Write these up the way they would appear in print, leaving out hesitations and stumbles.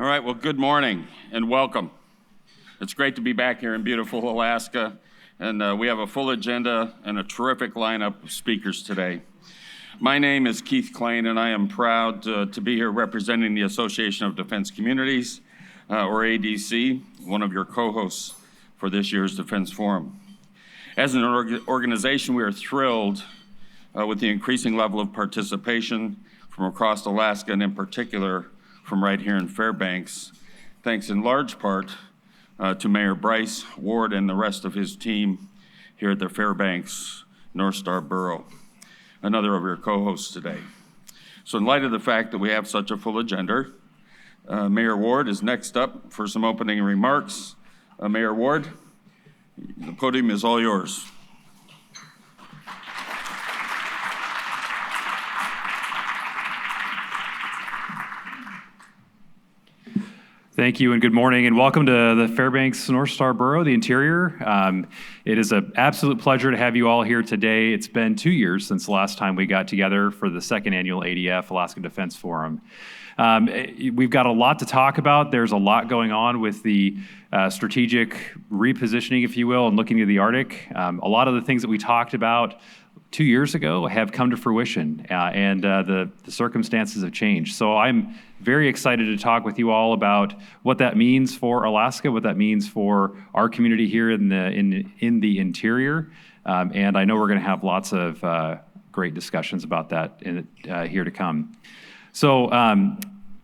All right, well, good morning and welcome. It's great to be back here in beautiful Alaska, and we have a full agenda and a terrific lineup of speakers today. My name is Keith Klain, and I am proud to be here representing the Association of Defense Communities, or ADC, one of your co-hosts for this year's Defense Forum. As an organization, we are thrilled with the increasing level of participation from across Alaska, and in particular from right here in Fairbanks, thanks in large part to Mayor Bryce Ward and the rest of his team here at the Fairbanks North Star Borough, another of your co-hosts today. So in light of the fact that we have such a full agenda, Mayor Ward is next up for some opening remarks. Mayor Ward, the podium is all yours. Thank you and good morning and welcome to the Fairbanks North Star Borough, the interior. It is an absolute pleasure to have you all here today. It's been 2 years since the last time we got together for the second annual ADF, Alaska Defense Forum. We've got a lot to talk about. There's a lot going on with the strategic repositioning, if you will, and looking to the Arctic. A lot of the things that we talked about 2 years ago have come to fruition, and the circumstances have changed. So I'm very excited to talk with you all about what that means for Alaska, what that means for our community here in the interior, and I know we're going to have lots of great discussions about that here to come. So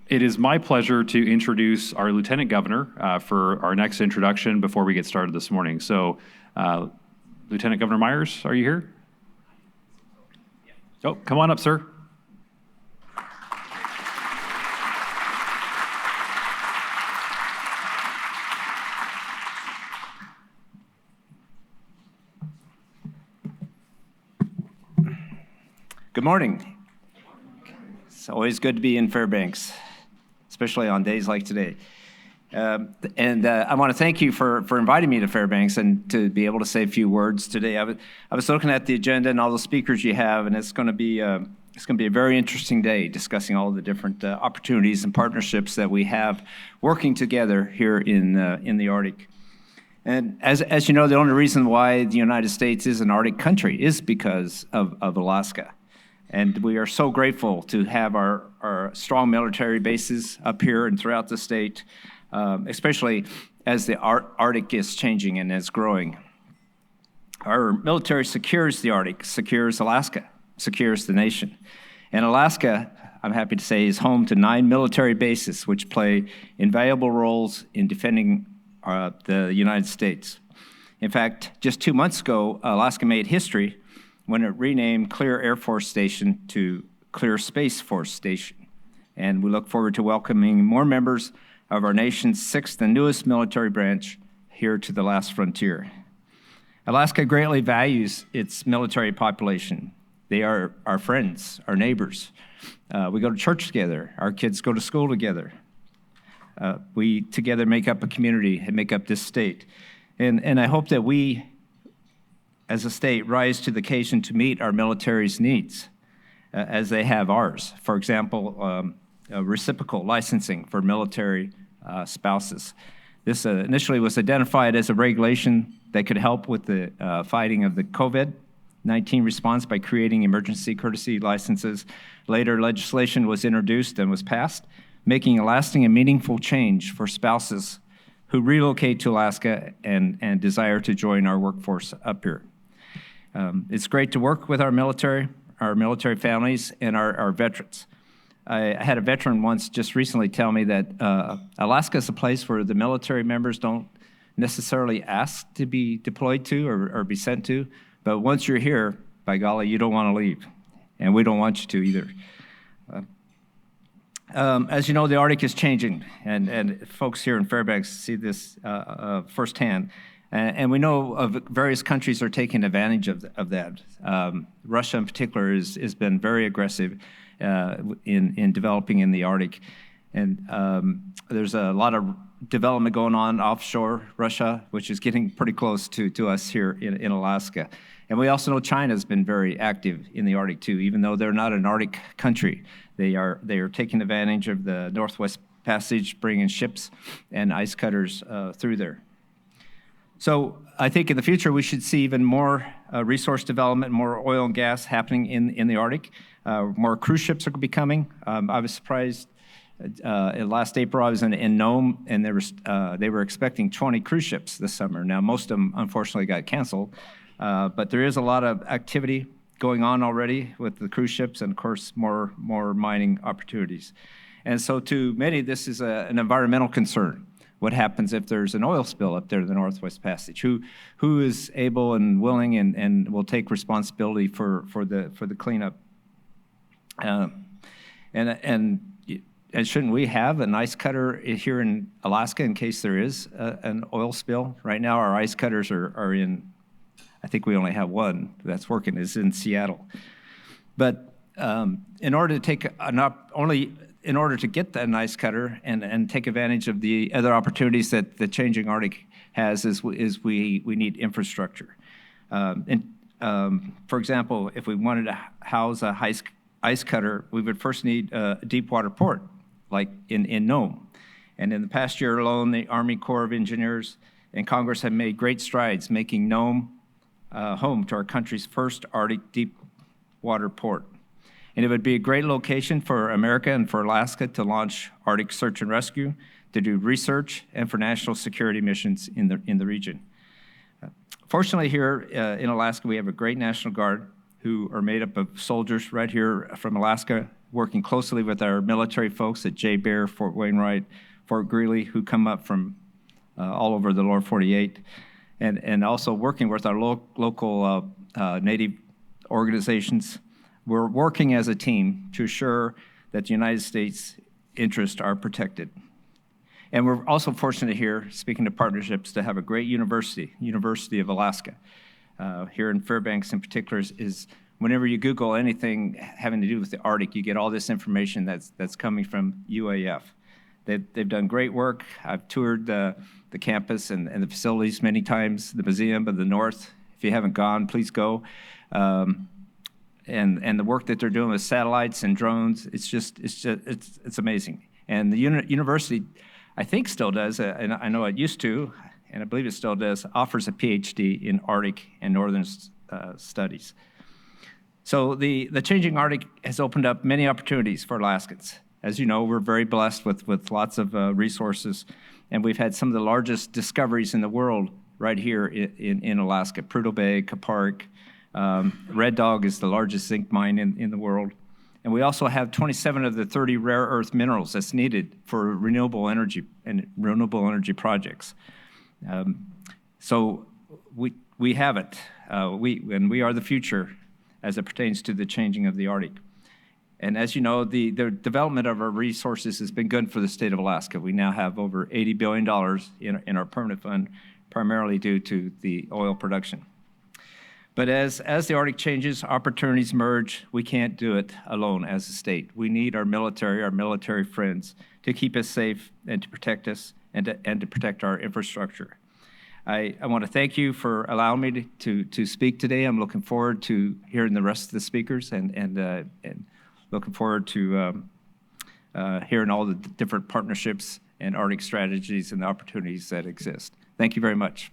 it is my pleasure to introduce our Lieutenant Governor for our next introduction before we get started this morning. So Lieutenant Governor Myers, are you here? Oh, come on up, sir. Good morning. It's always good to be in Fairbanks, especially on days like today. I want to thank you for inviting me to Fairbanks and to be able to say a few words today. I was looking at the agenda and all the speakers you have, and it's going to be a very interesting day discussing all the different opportunities and partnerships that we have working together here in the Arctic. And as you know, the only reason why the United States is an Arctic country is because of Alaska. And we are so grateful to have our strong military bases up here and throughout the state, especially as the Arctic is changing and is growing. Our military secures the Arctic, secures Alaska, secures the nation. And Alaska, I'm happy to say, is home to 9 military bases, which play invaluable roles in defending the United States. In fact, just 2 months ago, Alaska made history when it renamed Clear Air Force Station to Clear Space Force Station. And we look forward to welcoming more members of our nation's 6th and newest military branch here to the last frontier. Alaska greatly values its military population. They are our friends, our neighbors. We go to church together. Our kids go to school together. We together make up a community and make up this state. And I hope that we, as a state, rise to the occasion to meet our military's needs as they have ours. For example, reciprocal licensing for military spouses. This initially was identified as a regulation that could help with the fighting of the COVID-19 response by creating emergency courtesy licenses. Later, legislation was introduced and was passed, making a lasting and meaningful change for spouses who relocate to Alaska and desire to join our workforce up here. It's great to work with our military families, and our veterans. I had a veteran once just recently tell me that Alaska is a place where the military members don't necessarily ask to be deployed to or be sent to, but once you're here, by golly, you don't want to leave, and we don't want you to either. As you know, the Arctic is changing, and folks here in Fairbanks see this firsthand. And we know of various countries are taking advantage of that. Russia in particular has been very aggressive in developing in the Arctic. And there's a lot of development going on offshore Russia, which is getting pretty close to us here in Alaska. And we also know China's been very active in the Arctic too, even though they're not an Arctic country. They are taking advantage of the Northwest Passage, bringing ships and ice cutters through there. So I think in the future we should see even more resource development, more oil and gas happening in the Arctic. More cruise ships are becoming. I was surprised. Last April, I was in Nome, and they were expecting 20 cruise ships this summer. Now, most of them, unfortunately, got canceled. But there is a lot of activity going on already with the cruise ships and, of course, more mining opportunities. And so to many, this is an environmental concern. What happens if there's an oil spill up there in the Northwest Passage? Who is able and willing and will take responsibility for the cleanup? And shouldn't we have an ice cutter here in Alaska in case there is an oil spill? Right now, our ice cutters are in, I think we only have one that's working, is in Seattle. But in order to get that ice cutter and take advantage of the other opportunities that the changing Arctic has, is we need infrastructure. For example, if we wanted to house a ice cutter, we would first need a deep water port, like in Nome. And in the past year alone, the Army Corps of Engineers and Congress have made great strides making Nome home to our country's first Arctic deep water port. And it would be a great location for America and for Alaska to launch Arctic search and rescue, to do research, and for national security missions in the region. Fortunately, here in Alaska, we have a great National Guard who are made up of soldiers right here from Alaska, working closely with our military folks at J. Bear, Fort Wainwright, Fort Greely, who come up from all over the lower 48, and also working with our local Native organizations. We're working as a team to assure that the United States' interests are protected. And we're also fortunate here, speaking of partnerships, to have a great University of Alaska. Here in Fairbanks in particular, is whenever you Google anything having to do with the Arctic, you get all this information that's coming from UAF. They've done great work. I've toured the campus and the facilities many times, the Museum of the North. If you haven't gone, please go. And the work that they're doing with satellites and drones, it's amazing. And the university, I think, still does, and I know it used to, and I believe it still does, offers a PhD in Arctic and Northern studies. So the changing Arctic has opened up many opportunities for Alaskans. As you know, we're very blessed with lots of resources, and we've had some of the largest discoveries in the world right here in Alaska. Prudhoe Bay, Kuparuk, Red Dog is the largest zinc mine in the world. And we also have 27 of the 30 rare earth minerals that's needed for renewable energy projects. So we have it. We are the future as it pertains to the changing of the Arctic. And as you know, the development of our resources has been good for the state of Alaska. We now have over $80 billion in our permanent fund, primarily due to the oil production. But as the Arctic changes, opportunities emerge. We can't do it alone as a state. We need our military friends to keep us safe and to protect us and to protect our infrastructure. I want to thank you for allowing me to speak today. I'm looking forward to hearing the rest of the speakers and looking forward to hearing all the different partnerships and Arctic strategies and the opportunities that exist. Thank you very much.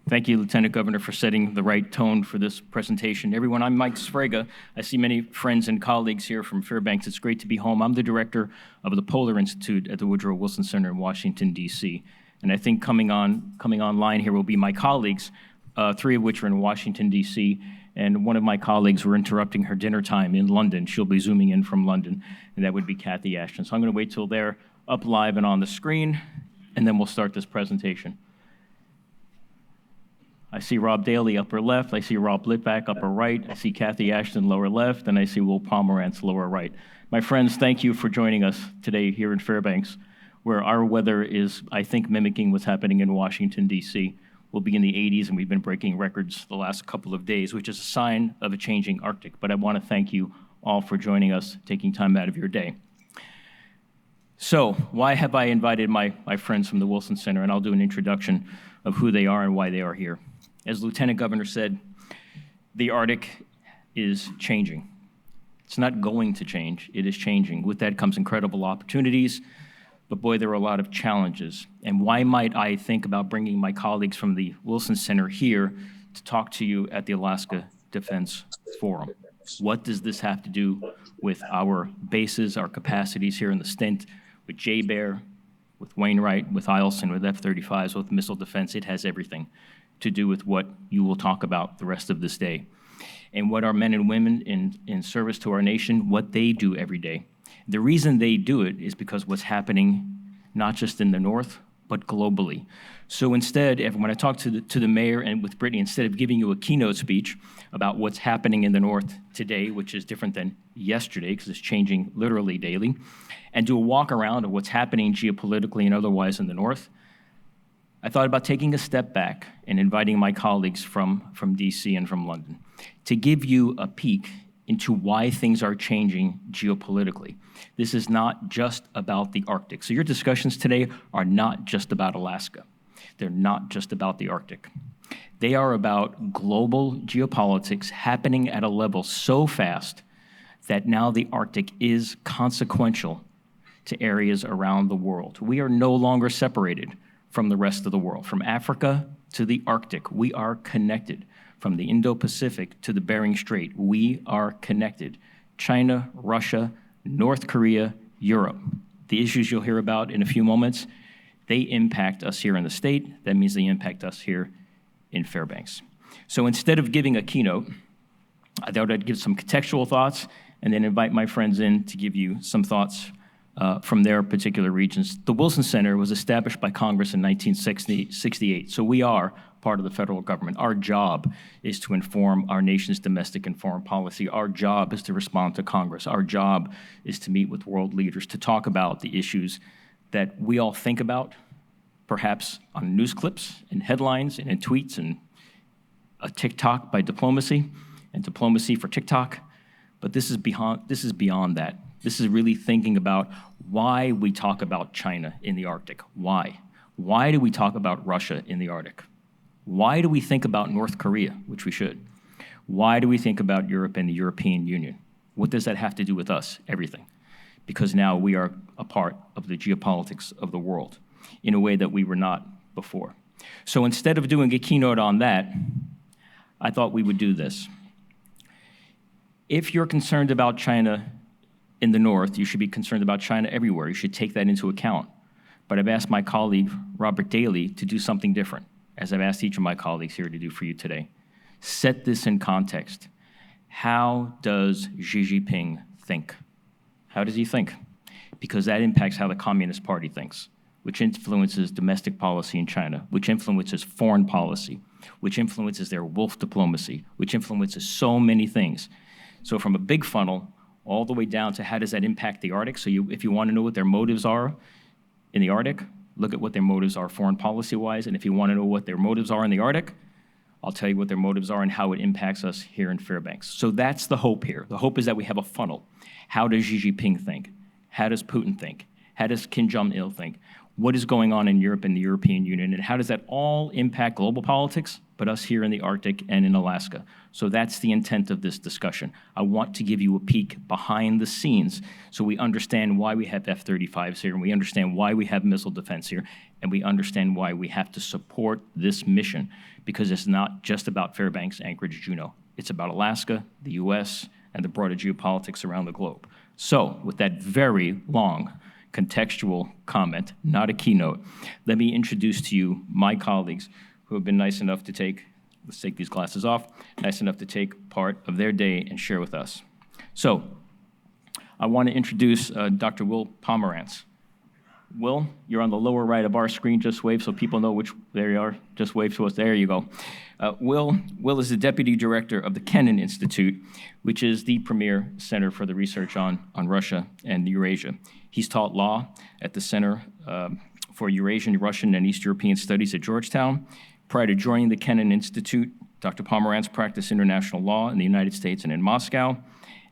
Thank you, Lieutenant Governor, for setting the right tone for this presentation. Everyone, I'm Mike Sfraga. I see many friends and colleagues here from Fairbanks. It's great to be home. I'm the director of the Polar Institute at the Woodrow Wilson Center in Washington, D.C. And I think coming online here will be my colleagues, three of which are in Washington, D.C., and one of my colleagues, we're interrupting her dinner time in London. She'll be zooming in from London, and that would be Kathy Ashton. So I'm going to wait till they're up live and on the screen, and then we'll start this presentation. I see Rob Daly upper left, I see Rob Lipback upper right, I see Kathy Ashton lower left, and I see Will Pomerantz lower right. My friends, thank you for joining us today here in Fairbanks, where our weather is, I think, mimicking what's happening in Washington, D.C. We'll be in the 80s, and we've been breaking records the last couple of days, which is a sign of a changing Arctic. But I want to thank you all for joining us, taking time out of your day. So why have I invited my friends from the Wilson Center? And I'll do an introduction of who they are and why they are here. As Lieutenant Governor said, the Arctic is changing. It's not going to change, it is changing. With that comes incredible opportunities, but boy, there are a lot of challenges. And why might I think about bringing my colleagues from the Wilson Center here to talk to you at the Alaska Defense Forum? What does this have to do with our bases, our capacities here in the stint, with JBER, with Wainwright, with Eielson, with F-35s, with missile defense? It has everything to do with what you will talk about the rest of this day. And what our men and women in service to our nation, what they do every day. The reason they do it is because what's happening not just in the North, but globally. So instead, when I talk to the mayor and with Brittany, instead of giving you a keynote speech about what's happening in the North today, which is different than yesterday because it's changing literally daily, and do a walk around of what's happening geopolitically and otherwise in the North, I thought about taking a step back and inviting my colleagues from DC and from London to give you a peek into why things are changing geopolitically. This is not just about the Arctic. So your discussions today are not just about Alaska. They're not just about the Arctic. They are about global geopolitics happening at a level so fast that now the Arctic is consequential to areas around the world. We are no longer separated from the rest of the world. From Africa to the Arctic, we are connected. From the Indo-Pacific to the Bering Strait, we are connected. China, Russia, North Korea, Europe. The issues you'll hear about in a few moments, they impact us here in the state. That means they impact us here in Fairbanks. So instead of giving a keynote, I thought I'd give some contextual thoughts and then invite my friends in to give you some thoughts from their particular regions. The Wilson Center was established by Congress in 1968, so we are part of the federal government. Our job is to inform our nation's domestic and foreign policy. Our job is to respond to Congress. Our job is to meet with world leaders, to talk about the issues that we all think about, perhaps on news clips and headlines and in tweets and a TikTok by diplomacy and diplomacy for TikTok. But this is beyond that. This is really thinking about why we talk about China in the Arctic. Why? Why do we talk about Russia in the Arctic? Why do we think about North Korea, which we should? Why do we think about Europe and the European Union? What does that have to do with us? Everything. Because now we are a part of the geopolitics of the world in a way that we were not before. So instead of doing a keynote on that, I thought we would do this. If you're concerned about China in the North, you should be concerned about China everywhere. You should take that into account. But I've asked my colleague, Robert Daly, to do something different, as I've asked each of my colleagues here to do for you today. Set this in context. How does Xi Jinping think? How does he think? Because that impacts how the Communist Party thinks, which influences domestic policy in China, which influences foreign policy, which influences their wolf diplomacy, which influences so many things. So from a big funnel all the way down to how does that impact the Arctic? So if you want to know what their motives are in the Arctic, look at what their motives are foreign policy-wise. And if you want to know what their motives are in the Arctic, I'll tell you what their motives are and how it impacts us here in Fairbanks. So that's the hope here. The hope is that we have a funnel. How does Xi Jinping think? How does Putin think? How does Kim Jong-il think? What is going on in Europe and the European Union? And how does that all impact global politics, but us here in the Arctic and in Alaska? So that's the intent of this discussion. I want to give you a peek behind the scenes so we understand why we have F-35s here, and we understand why we have missile defense here, and we understand why we have to support this mission, because it's not just about Fairbanks, Anchorage, Juneau. It's about Alaska, the U.S., and the broader geopolitics around the globe. So with that very long contextual comment, not a keynote, let me introduce to you my colleagues who have been nice enough to take, let's take these glasses off, nice enough to take part of their day and share with us. So I want to introduce Dr. Will Pomerantz. Will, you're on the lower right of our screen. Just wave so people know which, there you are. Just wave to us. There you go. Will is the Deputy Director of the Kennan Institute, which is the premier center for the research on Russia and Eurasia. He's taught law at the Center for Eurasian, Russian, and East European Studies at Georgetown. Prior to joining the Kennan Institute, Dr. Pomerantz practiced international law in the United States and in Moscow.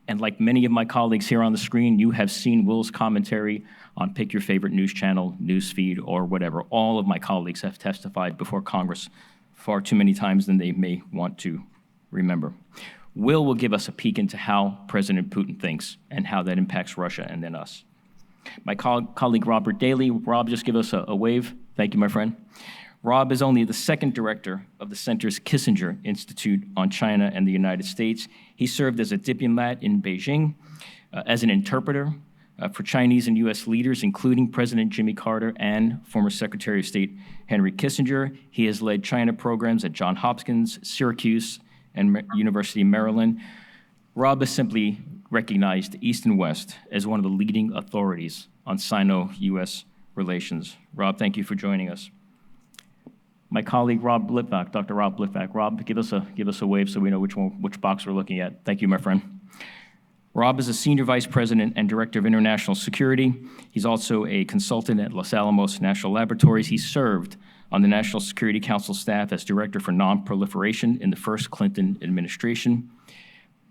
And like many of my colleagues here on the screen, you have seen Will's commentary on pick your favorite news channel, news feed, or whatever. All of my colleagues have testified before Congress far too many times than they may want to remember. Will give us a peek into how President Putin thinks and how that impacts Russia and then us. My colleague Robert Daly. Rob, just give us a wave. Thank you, my friend. Rob is only the second director of the Center's Kissinger Institute on China and the United States. He served as a diplomat in Beijing, as an interpreter for Chinese and U.S. leaders, including President Jimmy Carter and former Secretary of State Henry Kissinger. He has led China programs at Johns Hopkins, Syracuse, and University of Maryland. Rob is simply recognized East and West as one of the leading authorities on Sino-U.S. relations. Rob, thank you for joining us. My colleague Rob Lipback, Dr. Rob Lipback. Rob, give us a wave so we know which box we're looking at. Thank you, my friend. Rob is a senior vice president and director of international security. He's also a consultant at Los Alamos National Laboratories. He served on the National Security Council staff as director for non-proliferation in the first Clinton administration.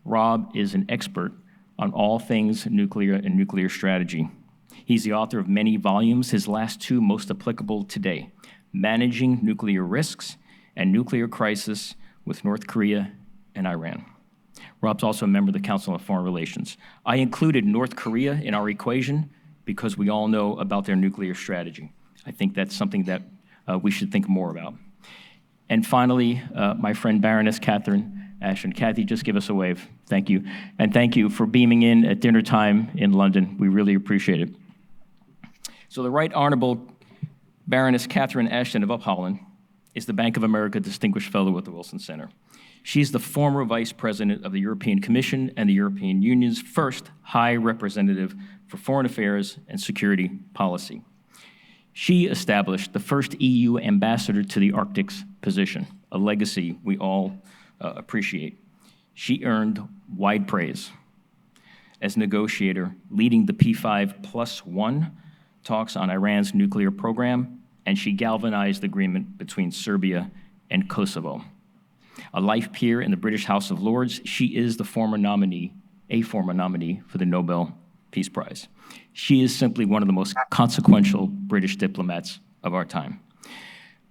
Rob is an expert on all things nuclear and nuclear strategy. He's the author of many volumes, his last two most applicable today: Managing Nuclear Risks and Nuclear Crisis with North Korea and Iran. Rob's also a member of the Council on Foreign Relations. I included North Korea in our equation because we all know about their nuclear strategy. I think that's something that we should think more about. And finally, my friend Baroness Catherine Ashton. Kathy, just give us a wave. Thank you. And thank you for beaming in at dinner time in London. We really appreciate it. So the Right Honorable Baroness Catherine Ashton of Upholland is the Bank of America Distinguished Fellow at the Wilson Center. She's the former Vice President of the European Commission and the European Union's first High Representative for Foreign Affairs and Security Policy. She established the first EU ambassador to the Arctic's position, a legacy we all appreciate. She earned wide praise as negotiator, leading the P5+1 talks on Iran's nuclear program, and she galvanized agreement between Serbia and Kosovo. A life peer in the British House of Lords, she is a former nominee for the Nobel Peace Prize. She is simply one of the most consequential British diplomats of our time.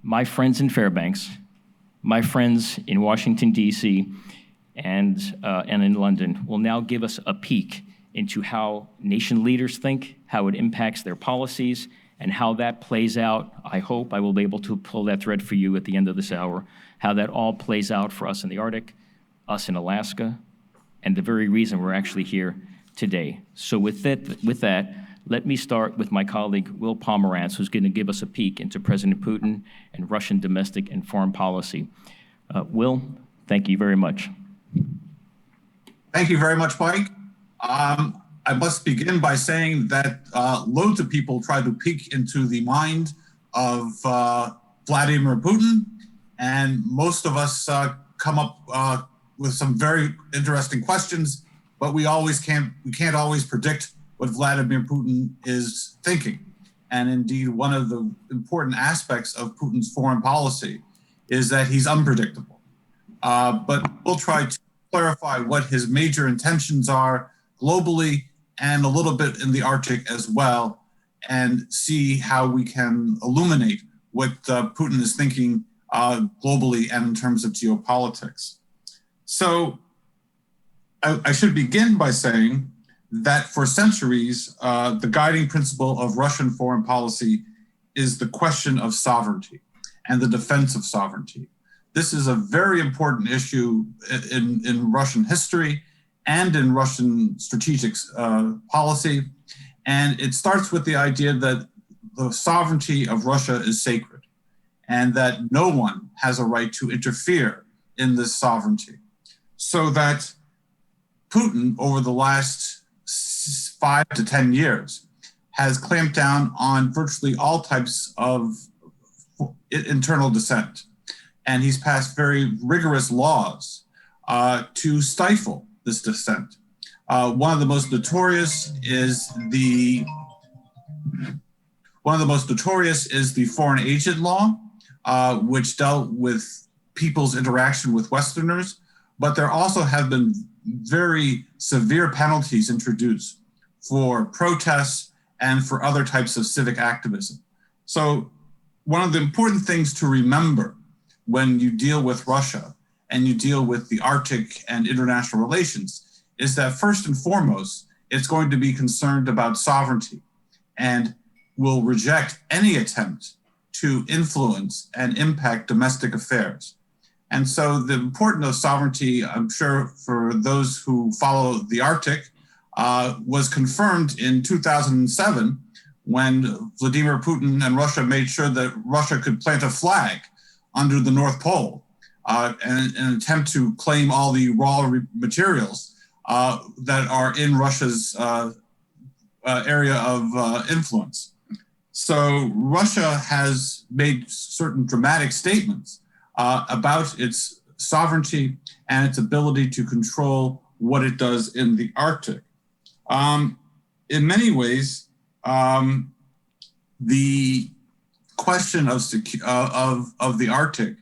My friends in Fairbanks, my friends in Washington, D.C., and in London will now give us a peek into how nation leaders think, how it impacts their policies, and how that plays out. I hope I will be able to pull that thread for you at the end of this hour, how that all plays out for us in the Arctic, us in Alaska, and the very reason we're actually here today. So with that, let me start with my colleague, Will Pomerantz, who's going to give us a peek into President Putin and Russian domestic and foreign policy. Will, thank you very much. Thank you very much, Mike. I must begin by saying that loads of people try to peek into the mind of Vladimir Putin, and most of us come up with some very interesting questions, but we can't always predict what Vladimir Putin is thinking. And indeed, one of the important aspects of Putin's foreign policy is that he's unpredictable. But we'll try to clarify what his major intentions are globally and a little bit in the Arctic as well, and see how we can illuminate what Putin is thinking globally and in terms of geopolitics. So I should begin by saying that for centuries, the guiding principle of Russian foreign policy is the question of sovereignty and the defense of sovereignty. This is a very important issue in Russian history and in Russian strategic policy. And it starts with the idea that the sovereignty of Russia is sacred and that no one has a right to interfere in this sovereignty. So that Putin, over the last 5 to 10 years, has clamped down on virtually all types of internal dissent. And he's passed very rigorous laws to stifle this dissent. One of the most notorious is the foreign agent law, which dealt with people's interaction with Westerners. But there also have been very severe penalties introduced for protests and for other types of civic activism. So one of the important things to remember when you deal with Russia and you deal with the Arctic and international relations is that first and foremost, it's going to be concerned about sovereignty and will reject any attempt to influence and impact domestic affairs. And so the importance of sovereignty, I'm sure for those who follow the Arctic, was confirmed in 2007 when Vladimir Putin and Russia made sure that Russia could plant a flag under the North Pole in an attempt to claim all the raw materials that are in Russia's area of influence. So Russia has made certain dramatic statements about its sovereignty and its ability to control what it does in the Arctic. In many ways, the question of the Arctic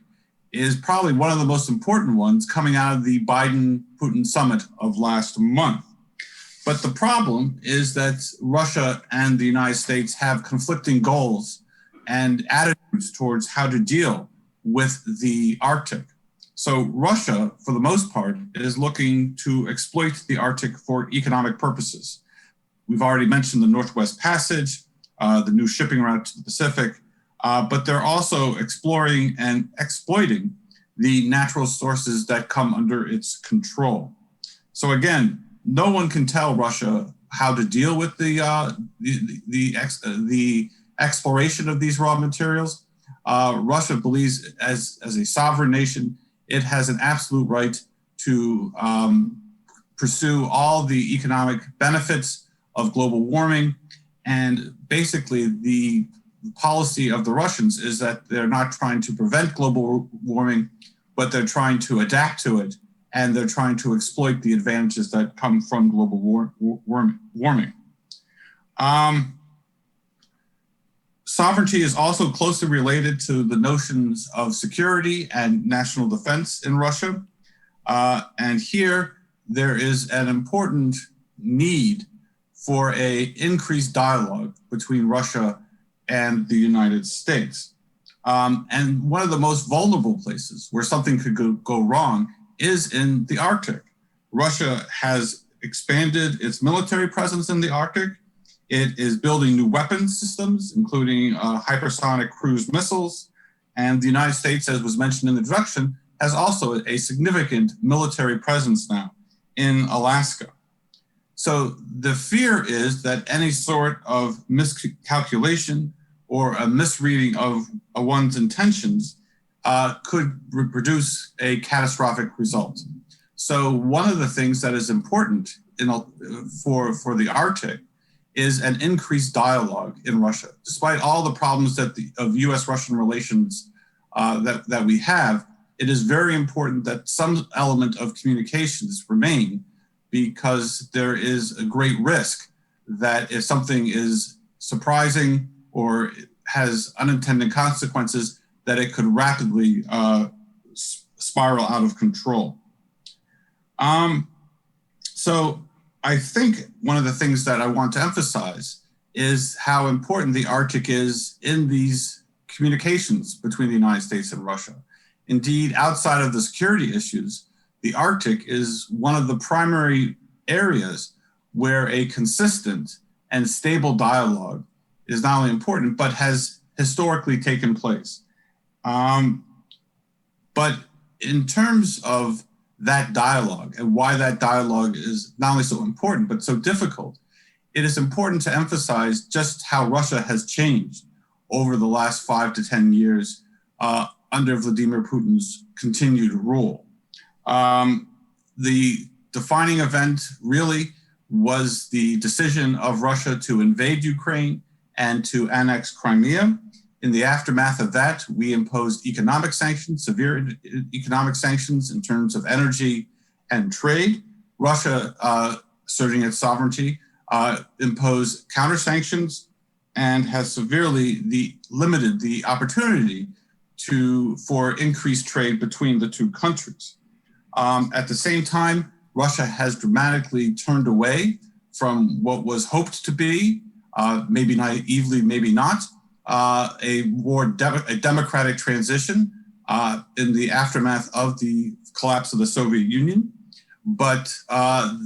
is probably one of the most important ones coming out of the Biden-Putin summit of last month. But the problem is that Russia and the United States have conflicting goals and attitudes towards how to deal with the Arctic. So Russia, for the most part, is looking to exploit the Arctic for economic purposes. We've already mentioned the Northwest Passage, the new shipping route to the Pacific, but they're also exploring and exploiting the natural sources that come under its control. So again, no one can tell Russia how to deal with the exploration of these raw materials. Russia believes as a sovereign nation, it has an absolute right to pursue all the economic benefits of global warming. And basically the policy of the Russians is that they're not trying to prevent global warming, but they're trying to adapt to it. And they're trying to exploit the advantages that come from global warming. Sovereignty is also closely related to the notions of security and national defense in Russia. And here there is an important need for an increased dialogue between Russia and the United States. And one of the most vulnerable places where something could go wrong is in the Arctic. Russia has expanded its military presence in the Arctic. It is building new weapons systems, including hypersonic cruise missiles. And the United States, as was mentioned in the introduction, has also a significant military presence now in Alaska. So the fear is that any sort of miscalculation or a misreading of one's intentions could produce a catastrophic result. So one of the things that is important for the Arctic is an increased dialogue in Russia. Despite all the problems of U.S.-Russian relations that we have, it is very important that some element of communications remain, because there is a great risk that if something is surprising or has unintended consequences, that it could rapidly spiral out of control. So I think one of the things that I want to emphasize is how important the Arctic is in these communications between the United States and Russia. Indeed, outside of the security issues, the Arctic is one of the primary areas where a consistent and stable dialogue is not only important, but has historically taken place. But in terms of that dialogue and why that dialogue is not only so important, but so difficult, it is important to emphasize just how Russia has changed over the last 5 to 10 years under Vladimir Putin's continued rule. The defining event really was the decision of Russia to invade Ukraine and to annex Crimea. In the aftermath of that, we imposed economic sanctions, severe economic sanctions in terms of energy and trade. Russia, asserting its sovereignty, imposed counter sanctions and has severely limited the opportunity for increased trade between the two countries. At the same time, Russia has dramatically turned away from what was hoped to be, maybe naively, maybe not, a democratic transition in the aftermath of the collapse of the Soviet Union. But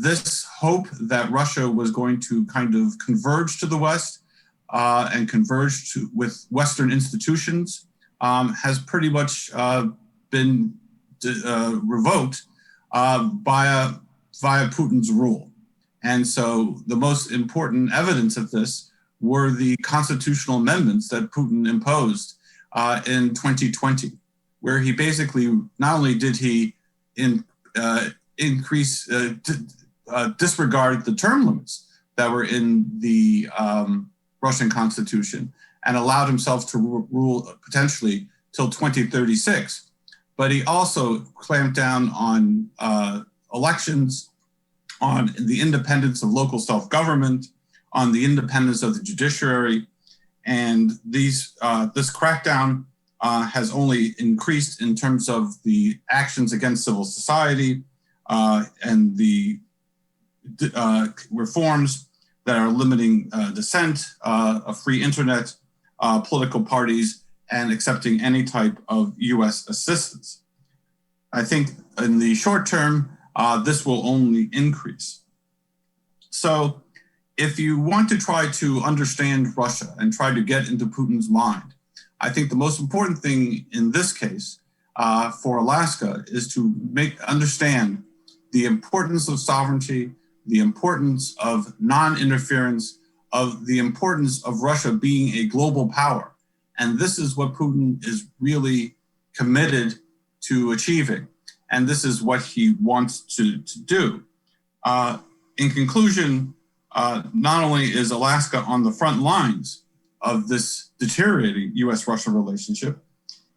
this hope that Russia was going to kind of converge to the West and converge with Western institutions has pretty much been revoked via Putin's rule. And so the most important evidence of this were the constitutional amendments that Putin imposed in 2020, where he basically, not only did he disregard the term limits that were in the Russian constitution and allowed himself to rule potentially till 2036, but he also clamped down on elections, on the independence of local self-government, on the independence of the judiciary, and this crackdown has only increased in terms of the actions against civil society and the reforms that are limiting dissent, a free internet, political parties, and accepting any type of U.S. assistance. I think in the short term, this will only increase. So if you want to try to understand Russia and try to get into Putin's mind, I think the most important thing in this case for Alaska is to understand the importance of sovereignty, the importance of non-interference, of the importance of Russia being a global power. And this is what Putin is really committed to achieving. And this is what he wants to do. In conclusion, not only is Alaska on the front lines of this deteriorating U.S.-Russia relationship,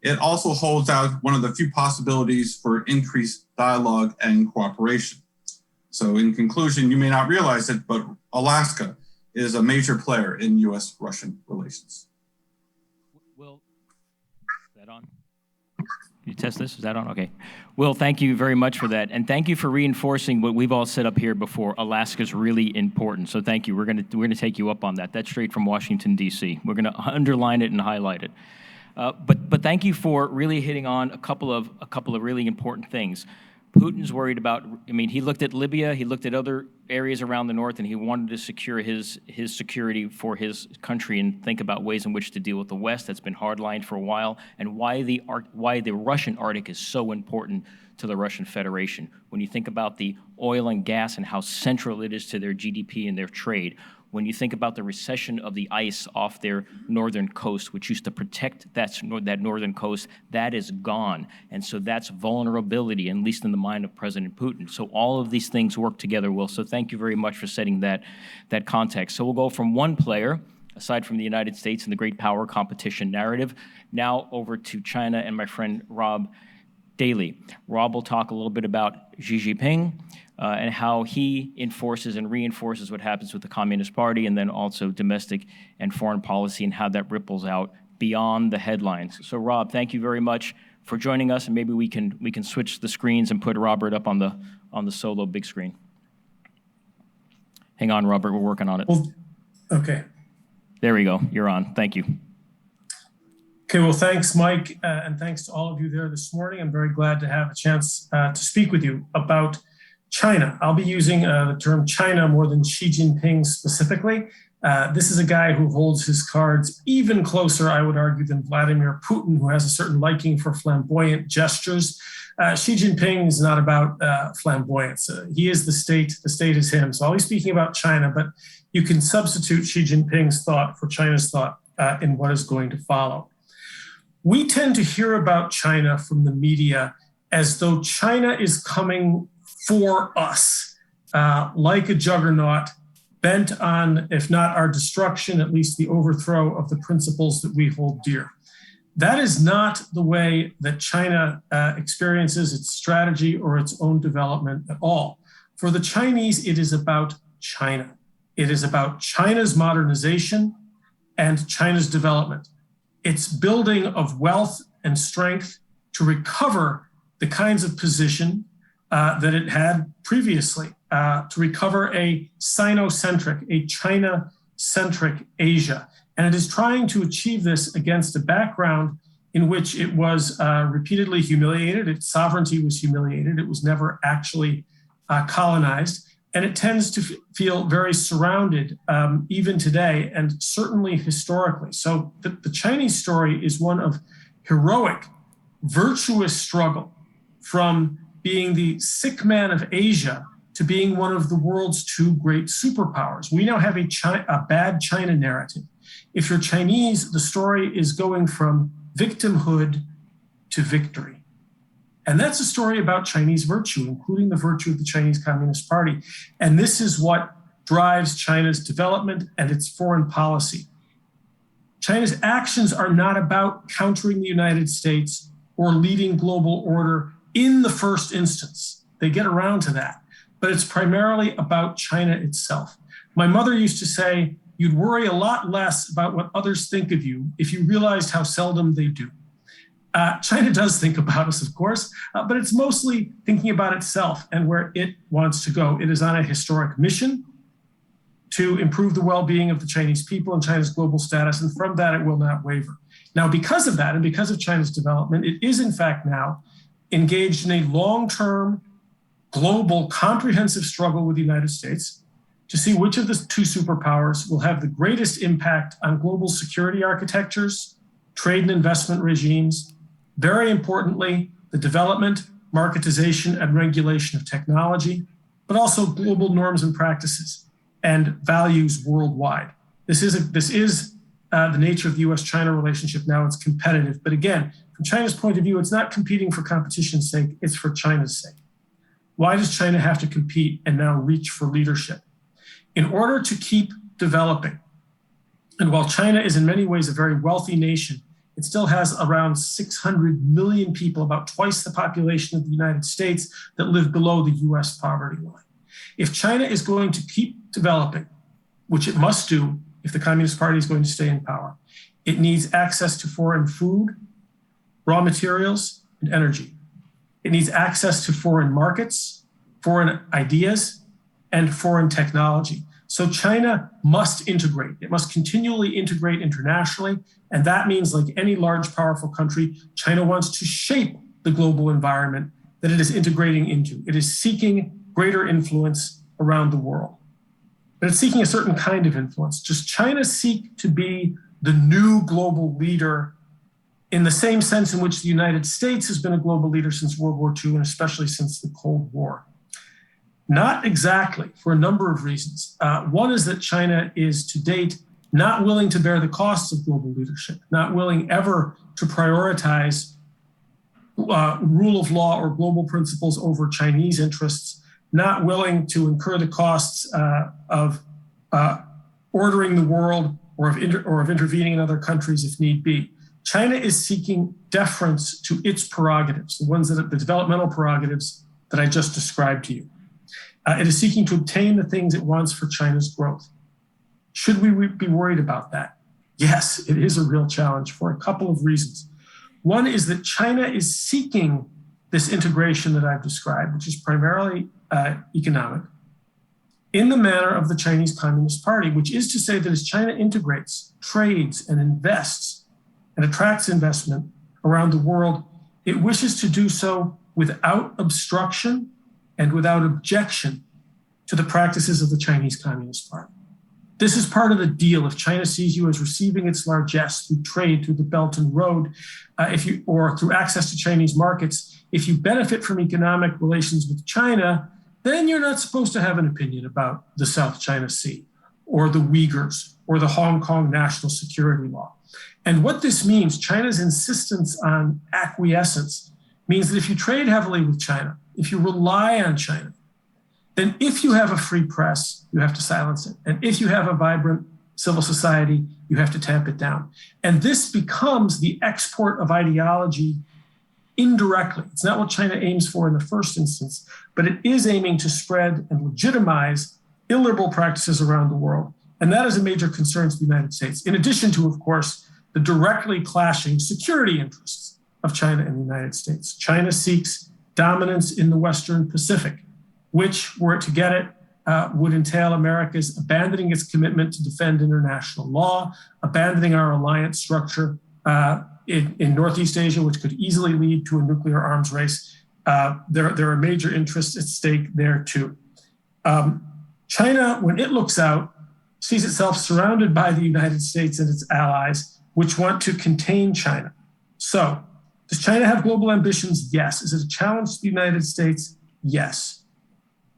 it also holds out one of the few possibilities for increased dialogue and cooperation. So in conclusion, you may not realize it, but Alaska is a major player in U.S.-Russian relations. Will, is that on? Can you test this? Is that on? Okay. Will, thank you very much for that. And thank you for reinforcing what we've all said up here before. Alaska's really important. So thank you. We're gonna take you up on that. That's straight from Washington, D.C. We're going to underline it and highlight it. But thank you for really hitting on a couple of really important things. Putin's worried about, he looked at Libya, he looked at other areas around the north, and he wanted to secure his security for his country and think about ways in which to deal with the West. That's been hardlined for a while, and why the Russian Arctic is so important to the Russian Federation. When you think about the oil and gas and how central it is to their GDP and their trade, when you think about the recession of the ice off their northern coast, which used to protect that northern coast, that is gone. And so that's vulnerability, at least in the mind of President Putin. So all of these things work together, Will. So thank you very much for setting that context. So we'll go from one player, aside from the United States and the great power competition narrative, now over to China and my friend Rob Daly. Rob will talk a little bit about Xi Jinping, and how he enforces and reinforces what happens with the Communist Party, and then also domestic and foreign policy and how that ripples out beyond the headlines. So Rob, thank you very much for joining us, and maybe we can switch the screens and put Robert up on the solo big screen. Hang on, Robert, we're working on it. Well, okay. There we go, you're on, thank you. Okay, well, thanks, Mike, and thanks to all of you there this morning. I'm very glad to have a chance to speak with you about China. I'll be using the term China more than Xi Jinping specifically. This is a guy who holds his cards even closer, I would argue, than Vladimir Putin, who has a certain liking for flamboyant gestures. Xi Jinping is not about flamboyance. He is the state is him. So I'll be speaking about China, but you can substitute Xi Jinping's thought for China's thought in what is going to follow. We tend to hear about China from the media as though China is coming for us, like a juggernaut bent on, if not our destruction, at least the overthrow of the principles that we hold dear. That is not the way that China experiences its strategy or its own development at all. For the Chinese, it is about China. It is about China's modernization and China's development. It's building of wealth and strength to recover the kinds of position that it had previously, to recover a Sino-centric, a China-centric Asia. And it is trying to achieve this against a background in which it was repeatedly humiliated. Its sovereignty was humiliated. It was never actually colonized. And it tends to feel very surrounded, even today, and certainly historically. So the Chinese story is one of heroic, virtuous struggle from being the sick man of Asia to being one of the world's two great superpowers. We now have a bad China narrative. If you're Chinese, the story is going from victimhood to victory. And that's a story about Chinese virtue, including the virtue of the Chinese Communist Party. And this is what drives China's development and its foreign policy. China's actions are not about countering the United States or leading global order in the first instance. They get around to that, but it's primarily about China itself. My mother used to say, you'd worry a lot less about what others think of you if you realized how seldom they do. China does think about us, of course, but it's mostly thinking about itself and where it wants to go. It is on a historic mission to improve the well-being of the Chinese people and China's global status, and from that it will not waver. Now, because of that, and because of China's development, it is in fact now engaged in a long-term, global, comprehensive struggle with the United States to see which of the two superpowers will have the greatest impact on global security architectures, trade and investment regimes, very importantly, the development, marketization, and regulation of technology, but also global norms and practices and values worldwide. This is the nature of the US-China relationship now. It's competitive. But again, from China's point of view, it's not competing for competition's sake, it's for China's sake. Why does China have to compete and now reach for leadership? In order to keep developing, and while China is in many ways a very wealthy nation, it still has around 600 million people, about twice the population of the United States, that live below the US poverty line. If China is going to keep developing, which it must do if the Communist Party is going to stay in power, it needs access to foreign food, raw materials, and energy. It needs access to foreign markets, foreign ideas, and foreign technology. So China must integrate. It must continually integrate internationally. And that means, like any large, powerful country, China wants to shape the global environment that it is integrating into. It is seeking greater influence around the world. But it's seeking a certain kind of influence. Does China seek to be the new global leader in the same sense in which the United States has been a global leader since World War II, and especially since the Cold War? Not exactly, for a number of reasons. One is that China is to date not willing to bear the costs of global leadership, not willing ever to prioritize rule of law or global principles over Chinese interests, not willing to incur the costs of ordering the world or of intervening in other countries if need be. China is seeking deference to its prerogatives, the developmental prerogatives that I just described to you. It is seeking to obtain the things it wants for China's growth. Should we be worried about that? Yes, it is a real challenge for a couple of reasons. One is that China is seeking this integration that I've described, which is primarily economic, in the manner of the Chinese Communist Party, which is to say that as China integrates, trades, and invests, and attracts investment around the world, it wishes to do so without obstruction and without objection to the practices of the Chinese Communist Party. This is part of the deal. If China sees you as receiving its largesse through trade, through the Belt and Road, or through access to Chinese markets, if you benefit from economic relations with China, then you're not supposed to have an opinion about the South China Sea or the Uyghurs or the Hong Kong national security law. And what this means, China's insistence on acquiescence, means that if you trade heavily with China, if you rely on China, then if you have a free press, you have to silence it. And if you have a vibrant civil society, you have to tamp it down. And this becomes the export of ideology indirectly. It's not what China aims for in the first instance, but it is aiming to spread and legitimize illiberal practices around the world. And that is a major concern to the United States, in addition to, of course, the directly clashing security interests of China and the United States. China seeks dominance in the Western Pacific, which, were it to get it, would entail America's abandoning its commitment to defend international law, abandoning our alliance structure in Northeast Asia, which could easily lead to a nuclear arms race. There are major interests at stake there too. China, when it looks out, sees itself surrounded by the United States and its allies, which want to contain China. So, does China have global ambitions? Yes. Is it a challenge to the United States? Yes.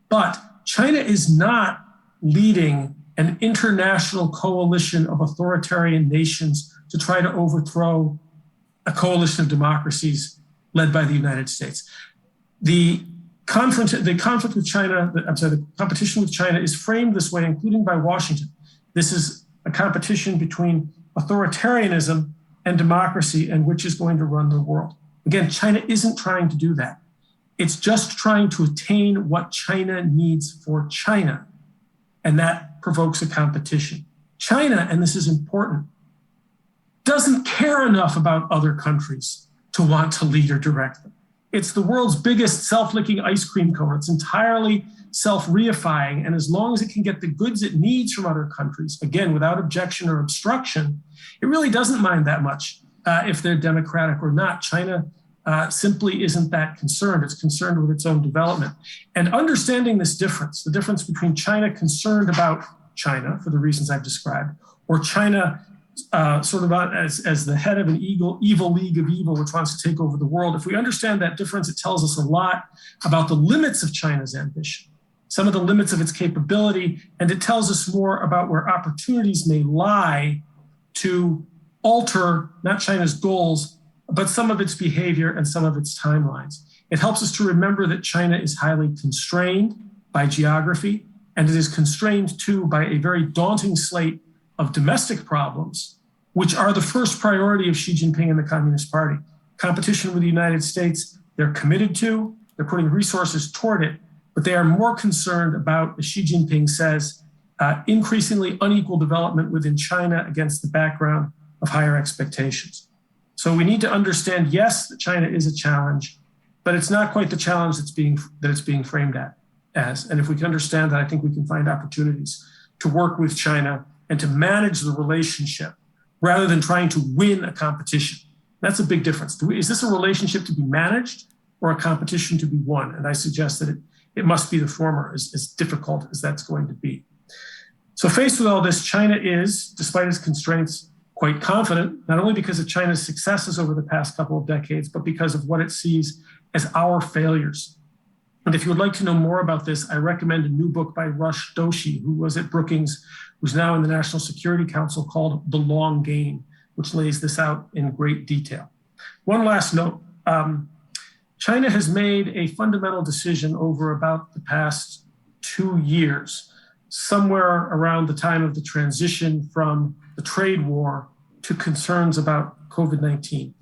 But China is not leading an international coalition of authoritarian nations to try to overthrow a coalition of democracies led by the United States. The conflict with China, the competition with China is framed this way, including by Washington. This is a competition between authoritarianism and democracy, and which is going to run the world. Again, China isn't trying to do that. It's just trying to attain what China needs for China, and that provokes a competition. China, and this is important, doesn't care enough about other countries to want to lead or direct them. It's the world's biggest self-licking ice cream cone. It's entirely self-reifying, and as long as it can get the goods it needs from other countries, again, without objection or obstruction, it really doesn't mind that much if they're democratic or not. China simply isn't that concerned. It's concerned with its own development. And understanding this difference, the difference between China concerned about China for the reasons I've described, or China sort of as the head of an evil league of evil which wants to take over the world. If we understand that difference, it tells us a lot about the limits of China's ambition, some of the limits of its capability, and it tells us more about where opportunities may lie to alter not China's goals, but some of its behavior and some of its timelines. It helps us to remember that China is highly constrained by geography, and it is constrained too by a very daunting slate of domestic problems, which are the first priority of Xi Jinping and the Communist Party. Competition with the United States, they're committed to, they're putting resources toward it, but they are more concerned about, as Xi Jinping says, increasingly unequal development within China against the background of higher expectations. So we need to understand, yes, that China is a challenge, but it's not quite the challenge that it's being framed as. And if we can understand that, I think we can find opportunities to work with China and to manage the relationship rather than trying to win a competition. That's a big difference. Is this a relationship to be managed or a competition to be won? And I suggest that it must be the former, as difficult as that's going to be. So faced with all this, China is, despite its constraints, quite confident, not only because of China's successes over the past couple of decades, but because of what it sees as our failures. And if you would like to know more about this, I recommend a new book by Rush Doshi, who was at Brookings, who's now in the National Security Council, called The Long Game, which lays this out in great detail. One last note. China has made a fundamental decision over about the past 2 years, somewhere around the time of the transition from the trade war to concerns about COVID-19.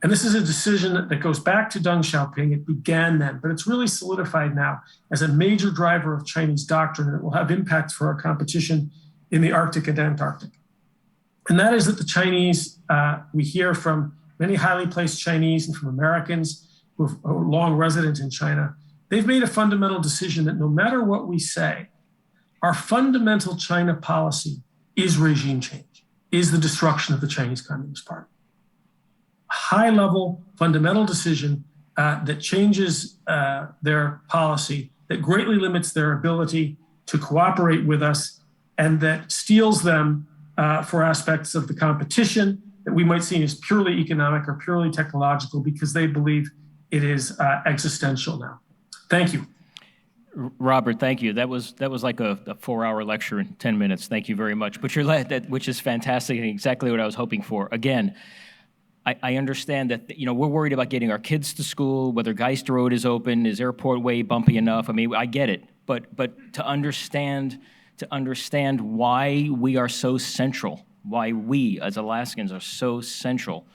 And this is a decision that goes back to Deng Xiaoping. It began then, but it's really solidified now as a major driver of Chinese doctrine, and it will have impacts for our competition in the Arctic and Antarctic. And that is that the Chinese, we hear from many highly placed Chinese and from Americans who are long resident in China, they've made a fundamental decision that no matter what we say, our fundamental China policy is regime change, is the destruction of the Chinese Communist Party. High-level fundamental decision that changes their policy, that greatly limits their ability to cooperate with us, and that steals them for aspects of the competition that we might see as purely economic or purely technological, because they believe it is existential now. Thank you. Robert, thank you. That was like a 4-hour lecture in 10 minutes. Thank you very much. But which is fantastic and exactly what I was hoping for. Again, I understand that we're worried about getting our kids to school, whether Geist Road is open, is Airport Way bumpy enough. I mean, I get it, but to understand why we are so central, why we as Alaskans are so central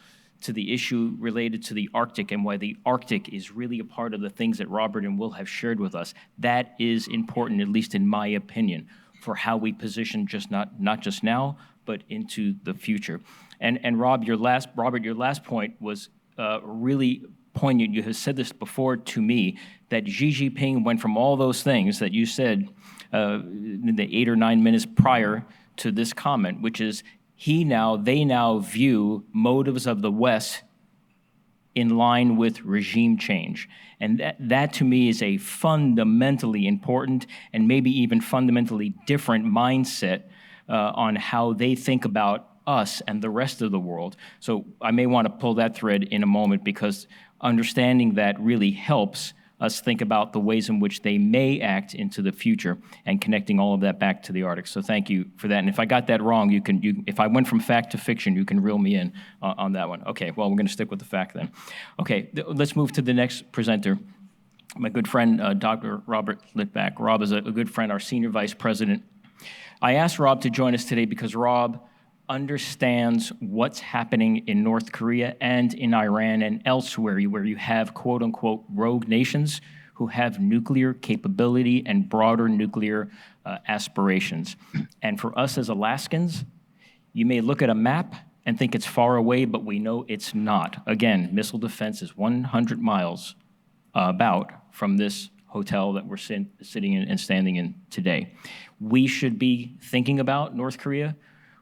to the issue related to the Arctic, and why the Arctic is really a part of the things that Robert and Will have shared with us, that is important, at least in my opinion, for how we position not just now, but into the future. And Robert, your last point was really poignant. You have said this before to me, that Xi Jinping went from all those things that you said in the 8 or 9 minutes prior to this comment, which is they now view motives of the West in line with regime change. And that to me is a fundamentally important and maybe even fundamentally different mindset on how they think about us and the rest of the world. So I may want to pull that thread in a moment, because understanding that really helps us think about the ways in which they may act into the future, and connecting all of that back to the Arctic. So thank you for that. And if I got that wrong, if I went from fact to fiction, you can reel me in on that one. Okay, well, we're going to stick with the fact then. Okay, let's move to the next presenter. My good friend, Dr. Robert Lipback. Rob is a good friend, our senior vice president. I asked Rob to join us today because Rob understands what's happening in North Korea and in Iran and elsewhere, where you have quote-unquote rogue nations who have nuclear capability and broader nuclear aspirations. And for us as Alaskans, you may look at a map and think it's far away, but we know it's not. Again, missile defense is 100 miles about from this hotel that we're sitting in and standing in today. We should be thinking about North Korea.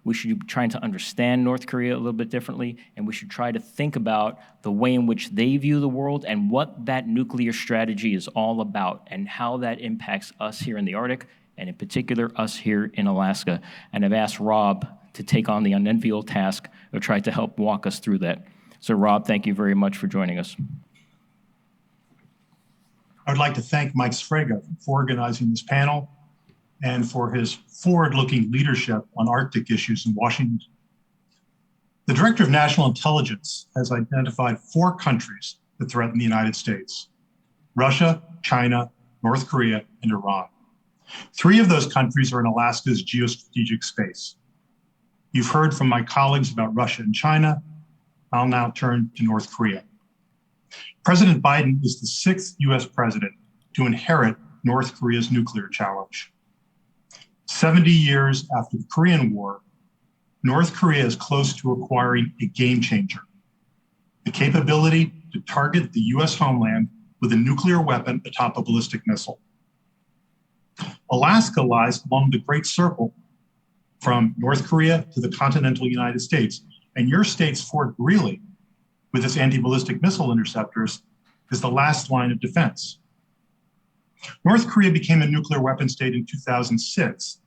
We should be trying to understand North Korea a little bit differently, and we should try to think about the way in which they view the world and what that nuclear strategy is all about, and how that impacts us here in the Arctic, and in particular, us here in Alaska. And I've asked Rob to take on the unenviable task of trying to help walk us through that. So Rob, thank you very much for joining us. I would like to thank Mike Sfraga for organizing this panel and for his forward-looking leadership on Arctic issues in Washington. The Director of National Intelligence has identified 4 countries that threaten the United States: Russia, China, North Korea, and Iran. 3 of those countries are in Alaska's geostrategic space. You've heard from my colleagues about Russia and China. I'll now turn to North Korea. President Biden is the 6th US president to inherit North Korea's nuclear challenge. 70 years after the Korean War, North Korea is close to acquiring a game changer: the capability to target the US homeland with a nuclear weapon atop a ballistic missile. Alaska lies along the Great Circle from North Korea to the continental United States, and your state's Fort Greely, with its anti-ballistic missile interceptors, is the last line of defense. North Korea became a nuclear weapon state in 2006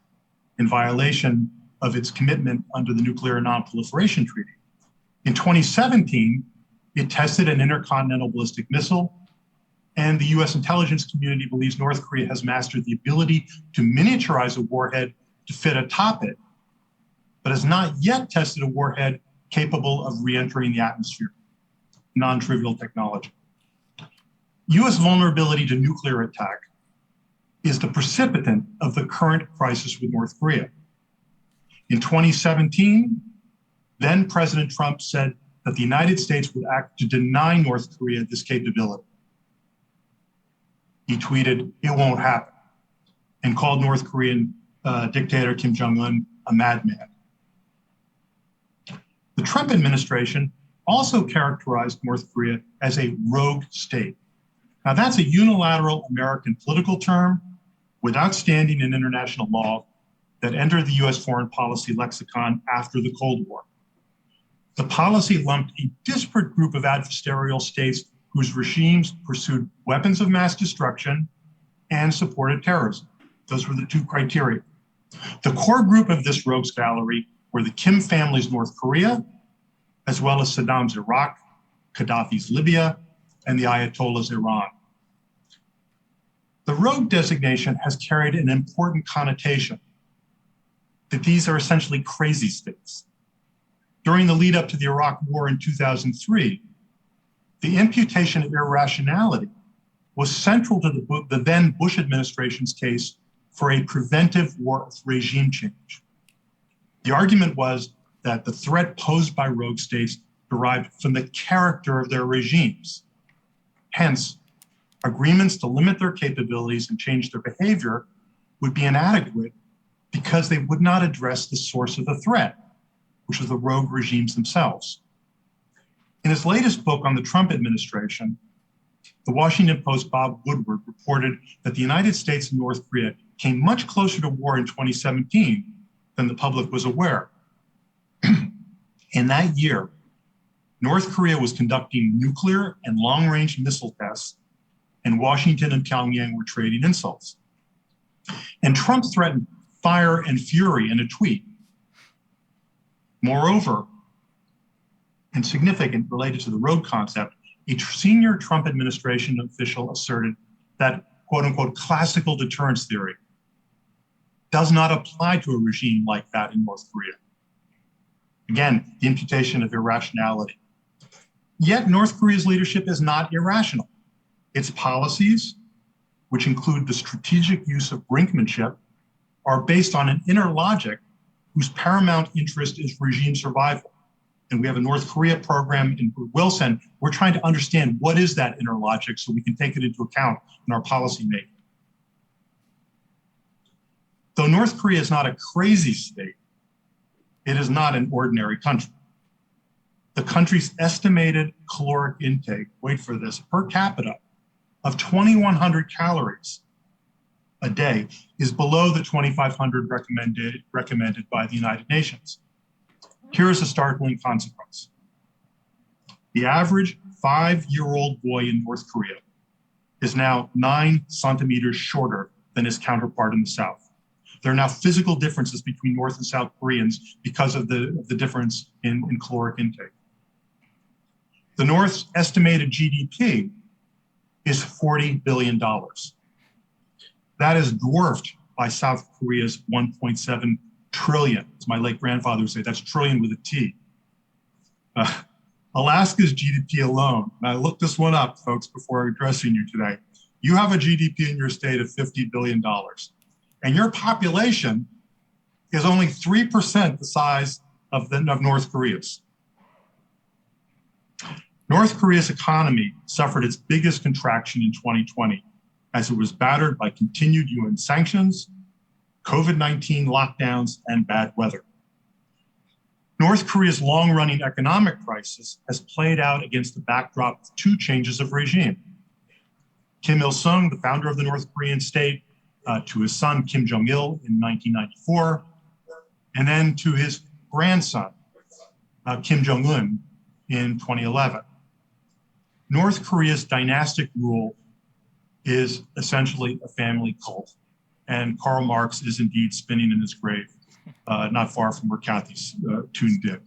in violation of its commitment under the Nuclear Non-Proliferation Treaty. In 2017, it tested an intercontinental ballistic missile, and the US intelligence community believes North Korea has mastered the ability to miniaturize a warhead to fit atop it, but has not yet tested a warhead capable of re-entering the atmosphere. Non-trivial technology. US vulnerability to nuclear attack is the precipitant of the current crisis with North Korea. In 2017, then President Trump said that the United States would act to deny North Korea this capability. He tweeted, "It won't happen," and called North Korean dictator Kim Jong-un a madman. The Trump administration also characterized North Korea as a rogue state. Now, that's a unilateral American political term without standing in international law that entered the US foreign policy lexicon after the Cold War. The policy lumped a disparate group of adversarial states whose regimes pursued weapons of mass destruction and supported terrorism. Those were the 2 criteria. The core group of this rogues gallery were the Kim family's North Korea, as well as Saddam's Iraq, Gaddafi's Libya, and the Ayatollah's Iran. The rogue designation has carried an important connotation that these are essentially crazy states. During the lead up to the Iraq War in 2003, the imputation of irrationality was central to the then Bush administration's case for a preventive war of regime change. The argument was that the threat posed by rogue states derived from the character of their regimes. Hence, agreements to limit their capabilities and change their behavior would be inadequate because they would not address the source of the threat, which is the rogue regimes themselves. In his latest book on the Trump administration, the Washington Post Bob Woodward reported that the United States and North Korea came much closer to war in 2017 than the public was aware. In that year, North Korea was conducting nuclear and long-range missile tests, and Washington and Pyongyang were trading insults. And Trump threatened fire and fury in a tweet. Moreover, and significant related to the road concept, a senior Trump administration official asserted that, quote unquote, classical deterrence theory does not apply to a regime like that in North Korea. Again, the imputation of irrationality. Yet North Korea's leadership is not irrational. Its policies, which include the strategic use of brinkmanship, are based on an inner logic whose paramount interest is regime survival. And we have a North Korea program in Wilson. We're trying to understand what is that inner logic so we can take it into account in our policy making. Though North Korea is not a crazy state, it is not an ordinary country. The country's estimated caloric intake, wait for this, per capita of 2,100 calories a day is below the 2,500 recommended by the United Nations. Here is a startling consequence. The average 5-year-old boy in North Korea is now 9 centimeters shorter than his counterpart in the South. There are now physical differences between North and South Koreans because of the difference in caloric intake. The North's estimated GDP is $40 billion. That is dwarfed by South Korea's 1.7 trillion. As my late grandfather would say, that's trillion with a T. Alaska's GDP alone, and I looked this one up, folks, before addressing you today. You have a GDP in your state of $50 billion, and your population is only 3% the size of North Korea's. North Korea's economy suffered its biggest contraction in 2020 as it was battered by continued UN sanctions, COVID-19 lockdowns, and bad weather. North Korea's long-running economic crisis has played out against the backdrop of 2 changes of regime. Kim Il-sung, the founder of the North Korean state, to his son, Kim Jong-il, in 1994, and then to his grandson, Kim Jong-un, in 2011. North Korea's dynastic rule is essentially a family cult, and Karl Marx is indeed spinning in his grave, not far from where Kathy's tuned in.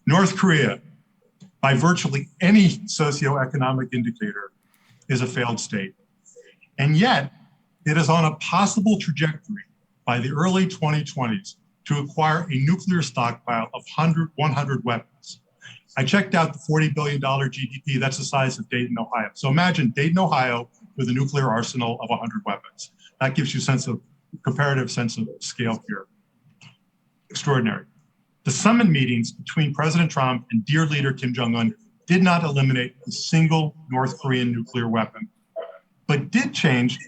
North Korea, by virtually any socioeconomic indicator, is a failed state. And yet, it is on a possible trajectory by the early 2020s to acquire a nuclear stockpile of 100 weapons. I checked out the $40 billion GDP, that's the size of Dayton, Ohio. So imagine Dayton, Ohio with a nuclear arsenal of 100 weapons. That gives you comparative sense of scale here. Extraordinary. The summit meetings between President Trump and dear leader Kim Jong-un did not eliminate a single North Korean nuclear weapon, but did change,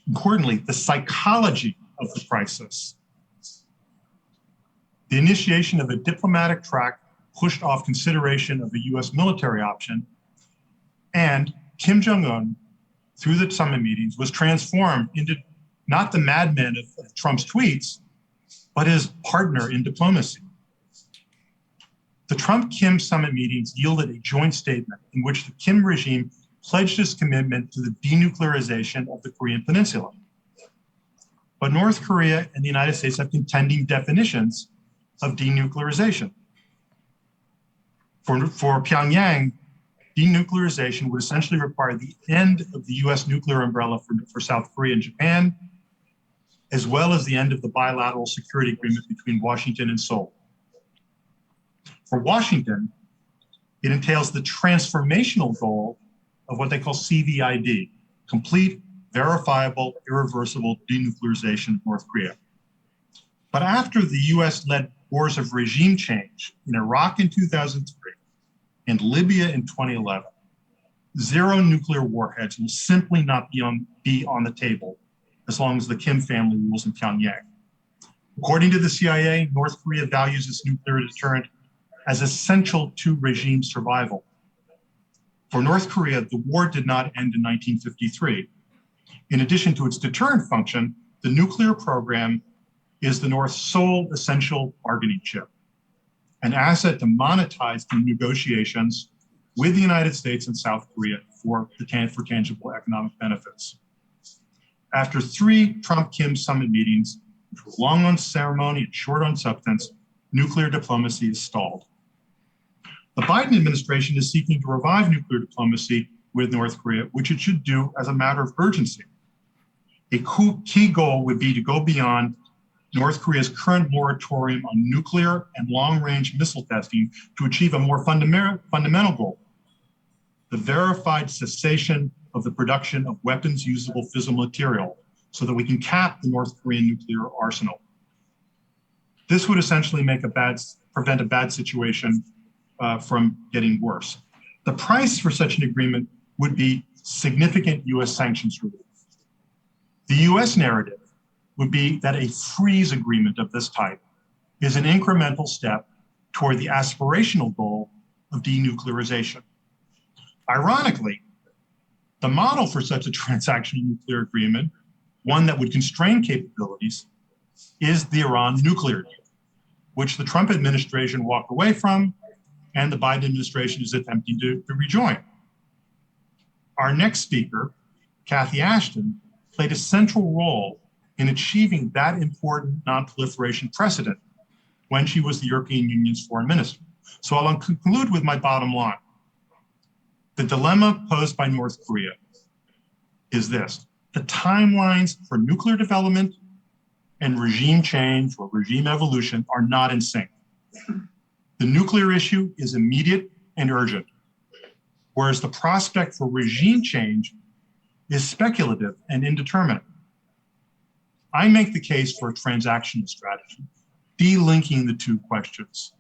importantly, the psychology of the crisis. The initiation of a diplomatic track pushed off consideration of a US military option, and Kim Jong-un, through the summit meetings, was transformed into not the madman of Trump's tweets, but his partner in diplomacy. The Trump-Kim summit meetings yielded a joint statement in which the Kim regime pledged its commitment to the denuclearization of the Korean Peninsula. But North Korea and the United States have contending definitions of denuclearization. For Pyongyang, denuclearization would essentially require the end of the US nuclear umbrella for South Korea and Japan, as well as the end of the bilateral security agreement between Washington and Seoul. For Washington, it entails the transformational goal of what they call CVID, complete, verifiable, irreversible denuclearization of North Korea. But after the US-led wars of regime change in Iraq in 2003 and Libya in 2011, 0 nuclear warheads will simply not be on the table as long as the Kim family rules in Pyongyang. According to the CIA, North Korea values its nuclear deterrent as essential to regime survival. For North Korea, the war did not end in 1953. In addition to its deterrent function, the nuclear program is the North's sole essential bargaining chip, an asset to monetize the negotiations with the United States and South Korea for tangible economic benefits. After 3 Trump-Kim summit meetings, which were long on ceremony and short on substance, nuclear diplomacy is stalled. The Biden administration is seeking to revive nuclear diplomacy with North Korea, which it should do as a matter of urgency. A key goal would be to go beyond North Korea's current moratorium on nuclear and long-range missile testing to achieve a more fundamental goal: the verified cessation of the production of weapons-usable fissile material so that we can cap the North Korean nuclear arsenal. This would essentially prevent a bad situation from getting worse. The price for such an agreement would be significant US sanctions relief. The US narrative would be that a freeze agreement of this type is an incremental step toward the aspirational goal of denuclearization. Ironically, the model for such a transactional nuclear agreement, one that would constrain capabilities, is the Iran nuclear deal, which the Trump administration walked away from and the Biden administration is attempting to rejoin. Our next speaker, Cathy Ashton, played a central role in achieving that important non-proliferation precedent when she was the European Union's foreign minister. So I'll conclude with my bottom line. The dilemma posed by North Korea is this: the timelines for nuclear development and regime change or regime evolution are not in sync. The nuclear issue is immediate and urgent, whereas the prospect for regime change is speculative and indeterminate. I make the case for a transactional strategy, delinking the two questions,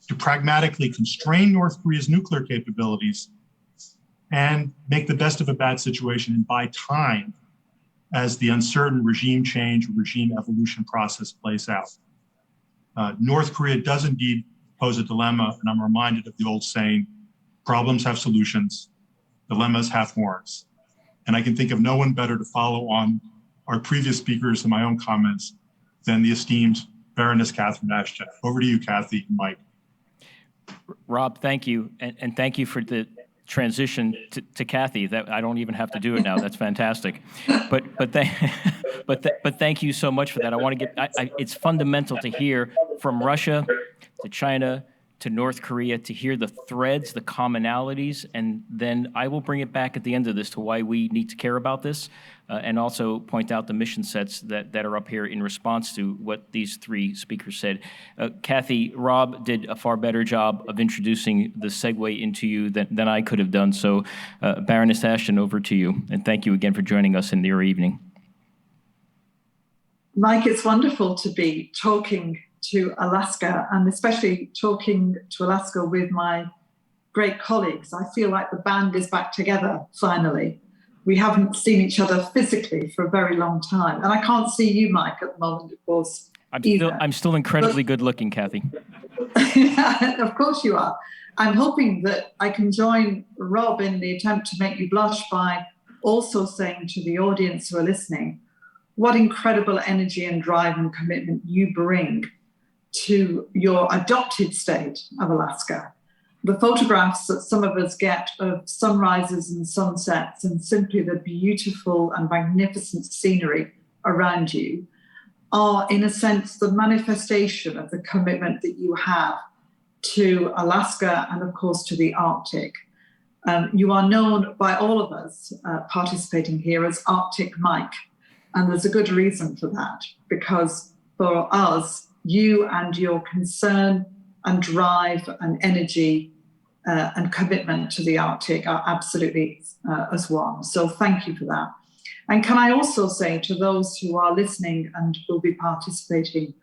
to pragmatically constrain North Korea's nuclear capabilities and make the best of a bad situation and buy time as the uncertain regime change or regime evolution process plays out. North Korea does indeed pose a dilemma, and I'm reminded of the old saying, problems have solutions, dilemmas have horns. And I can think of no one better to follow on our previous speakers and my own comments than the esteemed Baroness Catherine Ashton. Over to you, Cathy and Mike. Rob, thank you. And thank you for the transition to Cathy. That I don't even have to do it now. That's fantastic. But thank you so much for that. I want to get, it's fundamental to hear from Russia to China to North Korea, to hear the threads, the commonalities, and then I will bring it back at the end of this to why we need to care about this, and also point out the mission sets that are up here in response to what these 3 speakers said. Cathy, Rob did a far better job of introducing the segue into you than I could have done. So Baroness Ashton, over to you, and thank you again for joining us in your evening. Mike, it's wonderful to be talking to Alaska, and especially talking to Alaska with my great colleagues. I feel like the band is back together, finally. We haven't seen each other physically for a very long time. And I can't see you, Mike, at the moment, of course, I'm still incredibly good looking, Cathy. Of course you are. I'm hoping that I can join Rob in the attempt to make you blush by also saying to the audience who are listening, what incredible energy and drive and commitment you bring to your adopted state of Alaska. The photographs that some of us get of sunrises and sunsets and simply the beautiful and magnificent scenery around you are, in a sense, the manifestation of the commitment that you have to Alaska and, of course, to the Arctic. You are known by all of us participating here as Arctic Mike, and there's a good reason for that, because for us, you and your concern and drive and energy and commitment to the Arctic are absolutely as one. So thank you for that. And can I also say to those who are listening and will be participating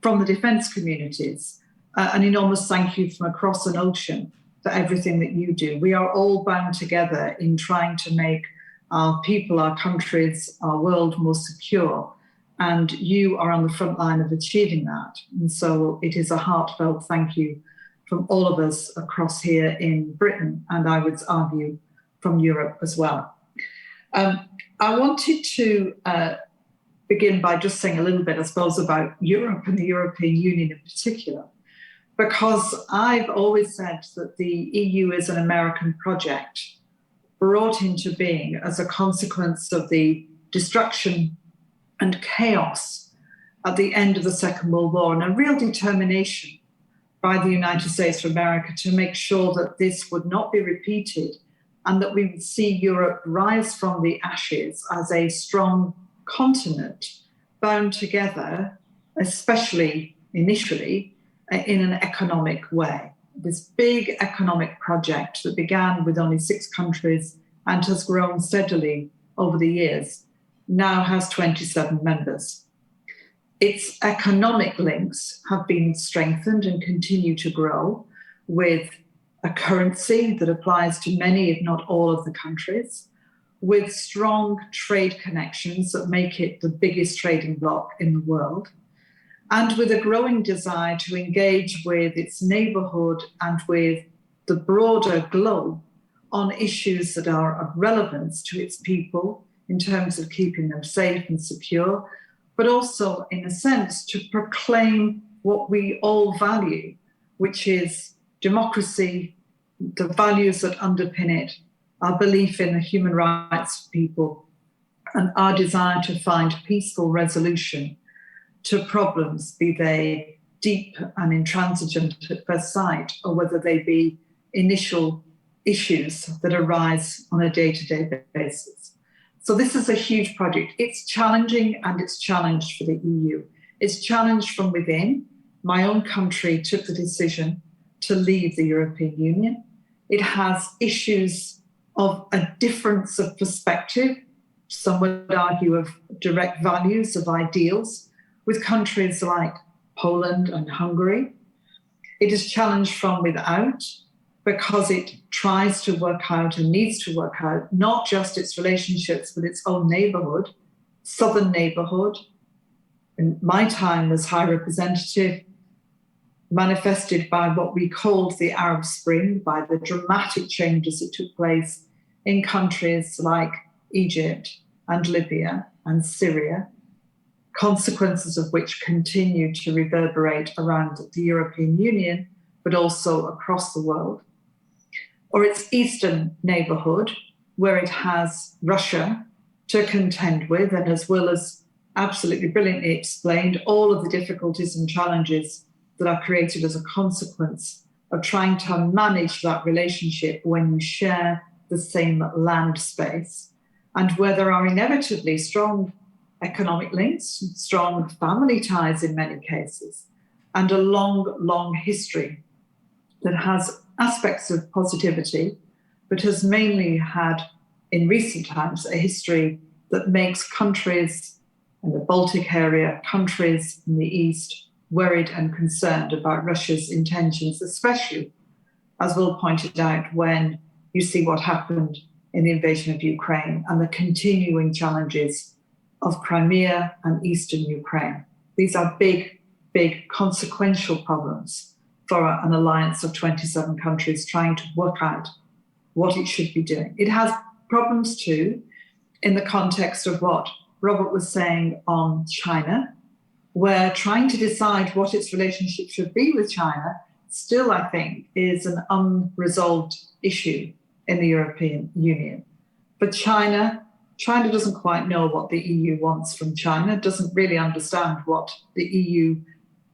from the defence communities, an enormous thank you from across an ocean for everything that you do. We are all bound together in trying to make our people, our countries, our world more secure. And you are on the front line of achieving that. And so it is a heartfelt thank you from all of us across here in Britain, and I would argue from Europe as well. I wanted to begin by just saying a little bit, I suppose, about Europe and the European Union in particular, because I've always said that the EU is an American project brought into being as a consequence of the destruction and chaos at the end of the Second World War, and a real determination by the United States of America to make sure that this would not be repeated and that we would see Europe rise from the ashes as a strong continent bound together, especially initially, in an economic way. This big economic project that began with only 6 countries and has grown steadily over the years now has 27 members. Its economic links have been strengthened and continue to grow with a currency that applies to many, if not all, of the countries, with strong trade connections that make it the biggest trading bloc in the world, and with a growing desire to engage with its neighborhood and with the broader globe on issues that are of relevance to its people in terms of keeping them safe and secure, but also, in a sense, to proclaim what we all value, which is democracy, the values that underpin it, our belief in the human rights of people, and our desire to find peaceful resolution to problems, be they deep and intransigent at first sight, or whether they be initial issues that arise on a day-to-day basis. So this is a huge project. It's challenging, and it's challenged for the EU. It's challenged from within. My own country took the decision to leave the European Union. It has issues of a difference of perspective, some would argue of direct values, of ideals, with countries like Poland and Hungary. It is challenged from without because it tries to work out and needs to work out not just its relationships with its own neighborhood, southern neighborhood. In my time as High Representative, manifested by what we called the Arab Spring, by the dramatic changes that took place in countries like Egypt and Libya and Syria, consequences of which continue to reverberate around the European Union, but also across the world. Or its eastern neighborhood, where it has Russia to contend with, and as well as absolutely brilliantly explained all of the difficulties and challenges that are created as a consequence of trying to manage that relationship when you share the same land space, and where there are inevitably strong economic links, strong family ties in many cases, and a long, long history that has aspects of positivity, but has mainly had, in recent times, a history that makes countries in the Baltic area, countries in the East, worried and concerned about Russia's intentions, especially, as Will pointed out, when you see what happened in the invasion of Ukraine and the continuing challenges of Crimea and Eastern Ukraine. These are big, big consequential problems for an alliance of 27 countries trying to work out what it should be doing. It has problems too in the context of what Robert was saying on China, where trying to decide what its relationship should be with China still, I think, is an unresolved issue in the European Union. But China doesn't quite know what the EU wants from China, doesn't really understand what the EU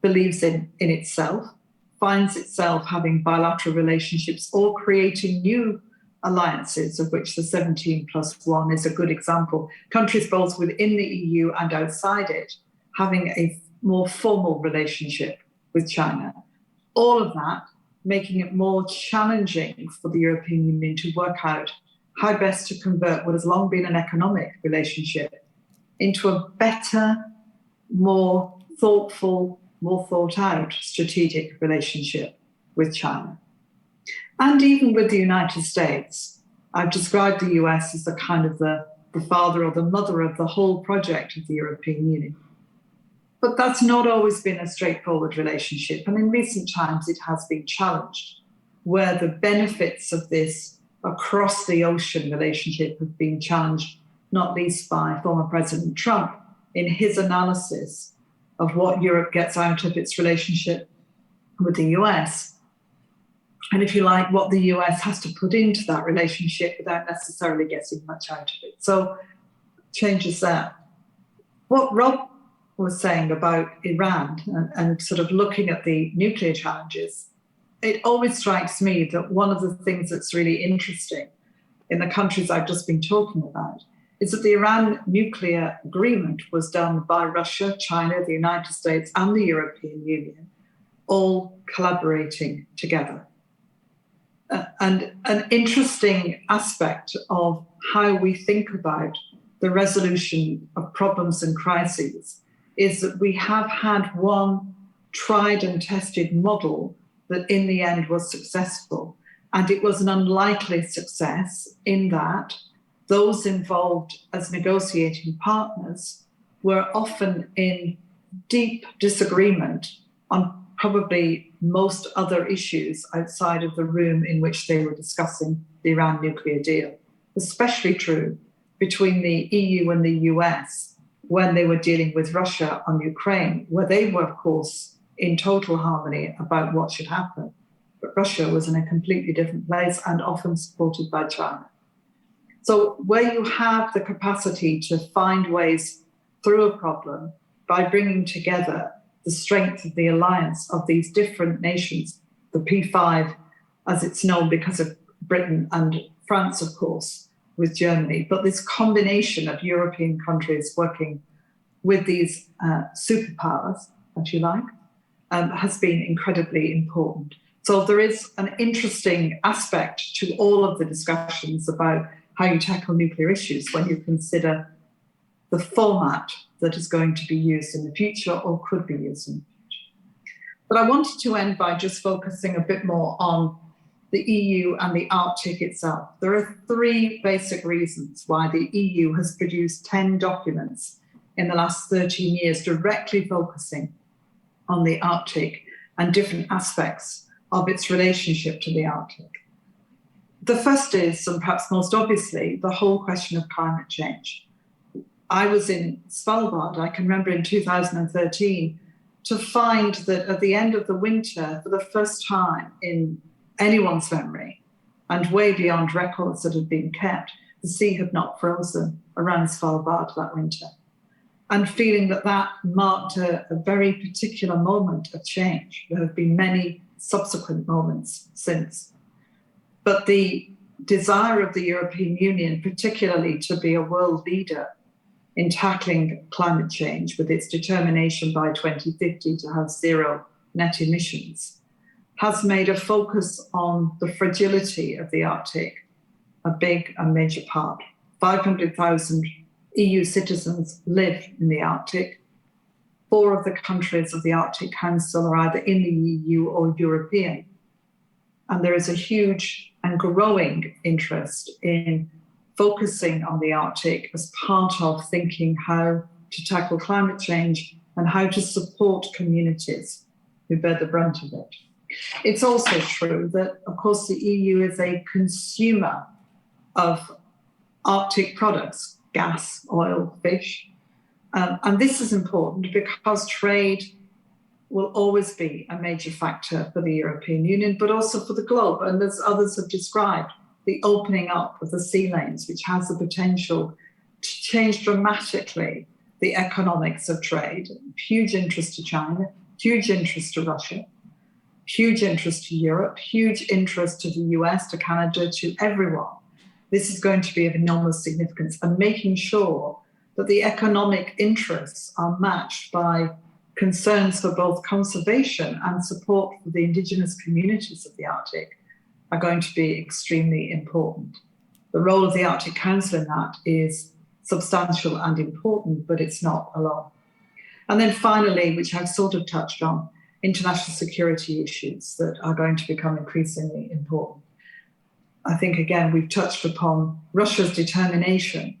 believes in itself, finds itself having bilateral relationships or creating new alliances, of which the 17+1 is a good example. Countries both within the EU and outside it having a more formal relationship with China. All of that making it more challenging for the European Union to work out how best to convert what has long been an economic relationship into a better, more thoughtful, more thought out strategic relationship with China. And even with the United States. I've described the US as the kind of the father or the mother of the whole project of the European Union. But that's not always been a straightforward relationship. And in recent times, it has been challenged, where the benefits of this across the ocean relationship have been challenged, not least by former President Trump in his analysis of what Europe gets out of its relationship with the US. And if you like, what the US has to put into that relationship without necessarily getting much out of it. So changes that. What Rob was saying about Iran and sort of looking at the nuclear challenges, it always strikes me that one of the things that's really interesting in the countries I've just been talking about is that the Iran nuclear agreement was done by Russia, China, the United States, and the European Union, all collaborating together. And an interesting aspect of how we think about the resolution of problems and crises is that we have had one tried and tested model that in the end was successful. And it was an unlikely success in that those involved as negotiating partners were often in deep disagreement on probably most other issues outside of the room in which they were discussing the Iran nuclear deal. Especially true between the EU and the US when they were dealing with Russia on Ukraine, where they were, of course, in total harmony about what should happen. But Russia was in a completely different place and often supported by China. So where you have the capacity to find ways through a problem by bringing together the strength of the alliance of these different nations, the P5, as it's known because of Britain and France, of course, with Germany, but this combination of European countries working with these superpowers, if you like, has been incredibly important. So there is an interesting aspect to all of the discussions about how you tackle nuclear issues when you consider the format that is going to be used in the future or could be used in the future. But I wanted to end by just focusing a bit more on the EU and the Arctic itself. There are three basic reasons why the EU has produced 10 documents in the last 13 years directly focusing on the Arctic and different aspects of its relationship to the Arctic. The first is, and perhaps most obviously, the whole question of climate change. I was in Svalbard, I can remember in 2013, to find that at the end of the winter, for the first time in anyone's memory, and way beyond records that had been kept, the sea had not frozen around Svalbard that winter. And feeling that that marked a very particular moment of change. There have been many subsequent moments since. But the desire of the European Union, particularly to be a world leader in tackling climate change with its determination by 2050 to have zero net emissions, has made a focus on the fragility of the Arctic a big and major part. 500,000 EU citizens live in the Arctic. 4 of the countries of the Arctic Council are either in the EU or European. And there is a huge and growing interest in focusing on the Arctic as part of thinking how to tackle climate change and how to support communities who bear the brunt of it. It's also true that, of course, the EU is a consumer of Arctic products, gas, oil, fish. And this is important because trade will always be a major factor for the European Union, but also for the globe. And as others have described, the opening up of the sea lanes, which has the potential to change dramatically the economics of trade. Huge interest to China, huge interest to Russia, huge interest to Europe, huge interest to the US, to Canada, to everyone. This is going to be of enormous significance, and making sure that the economic interests are matched by concerns for both conservation and support for the indigenous communities of the Arctic are going to be extremely important. The role of the Arctic Council in that is substantial and important, but it's not alone. And then finally, which I've sort of touched on, international security issues that are going to become increasingly important. I think, again, we've touched upon Russia's determination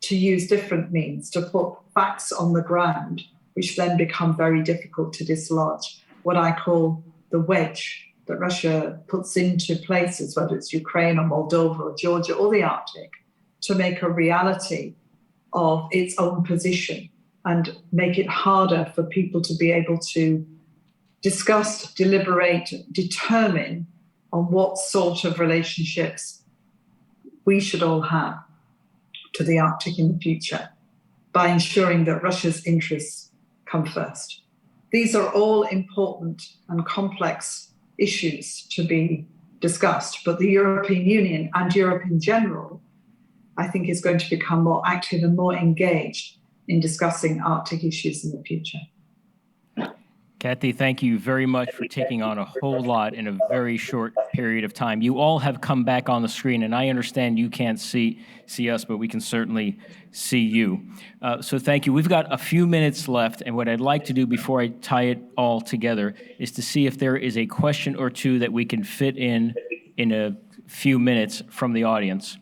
to use different means to put facts on the ground which then become very difficult to dislodge. What I call the wedge that Russia puts into places, whether it's Ukraine or Moldova or Georgia or the Arctic, to make a reality of its own position and make it harder for people to be able to discuss, deliberate, determine on what sort of relationships we should all have to the Arctic in the future by ensuring that Russia's interests come first. These are all important and complex issues to be discussed, but the European Union and Europe in general, I think, is going to become more active and more engaged in discussing Arctic issues in the future. Kathy, thank you very much for taking on a whole lot in a very short period of time. You all have come back on the screen, and I understand you can't see us, but we can certainly see you. So thank you. We've got a few minutes left, and what I'd like to do before I tie it all together is to see if there is a question or two that we can fit in a few minutes from the audience.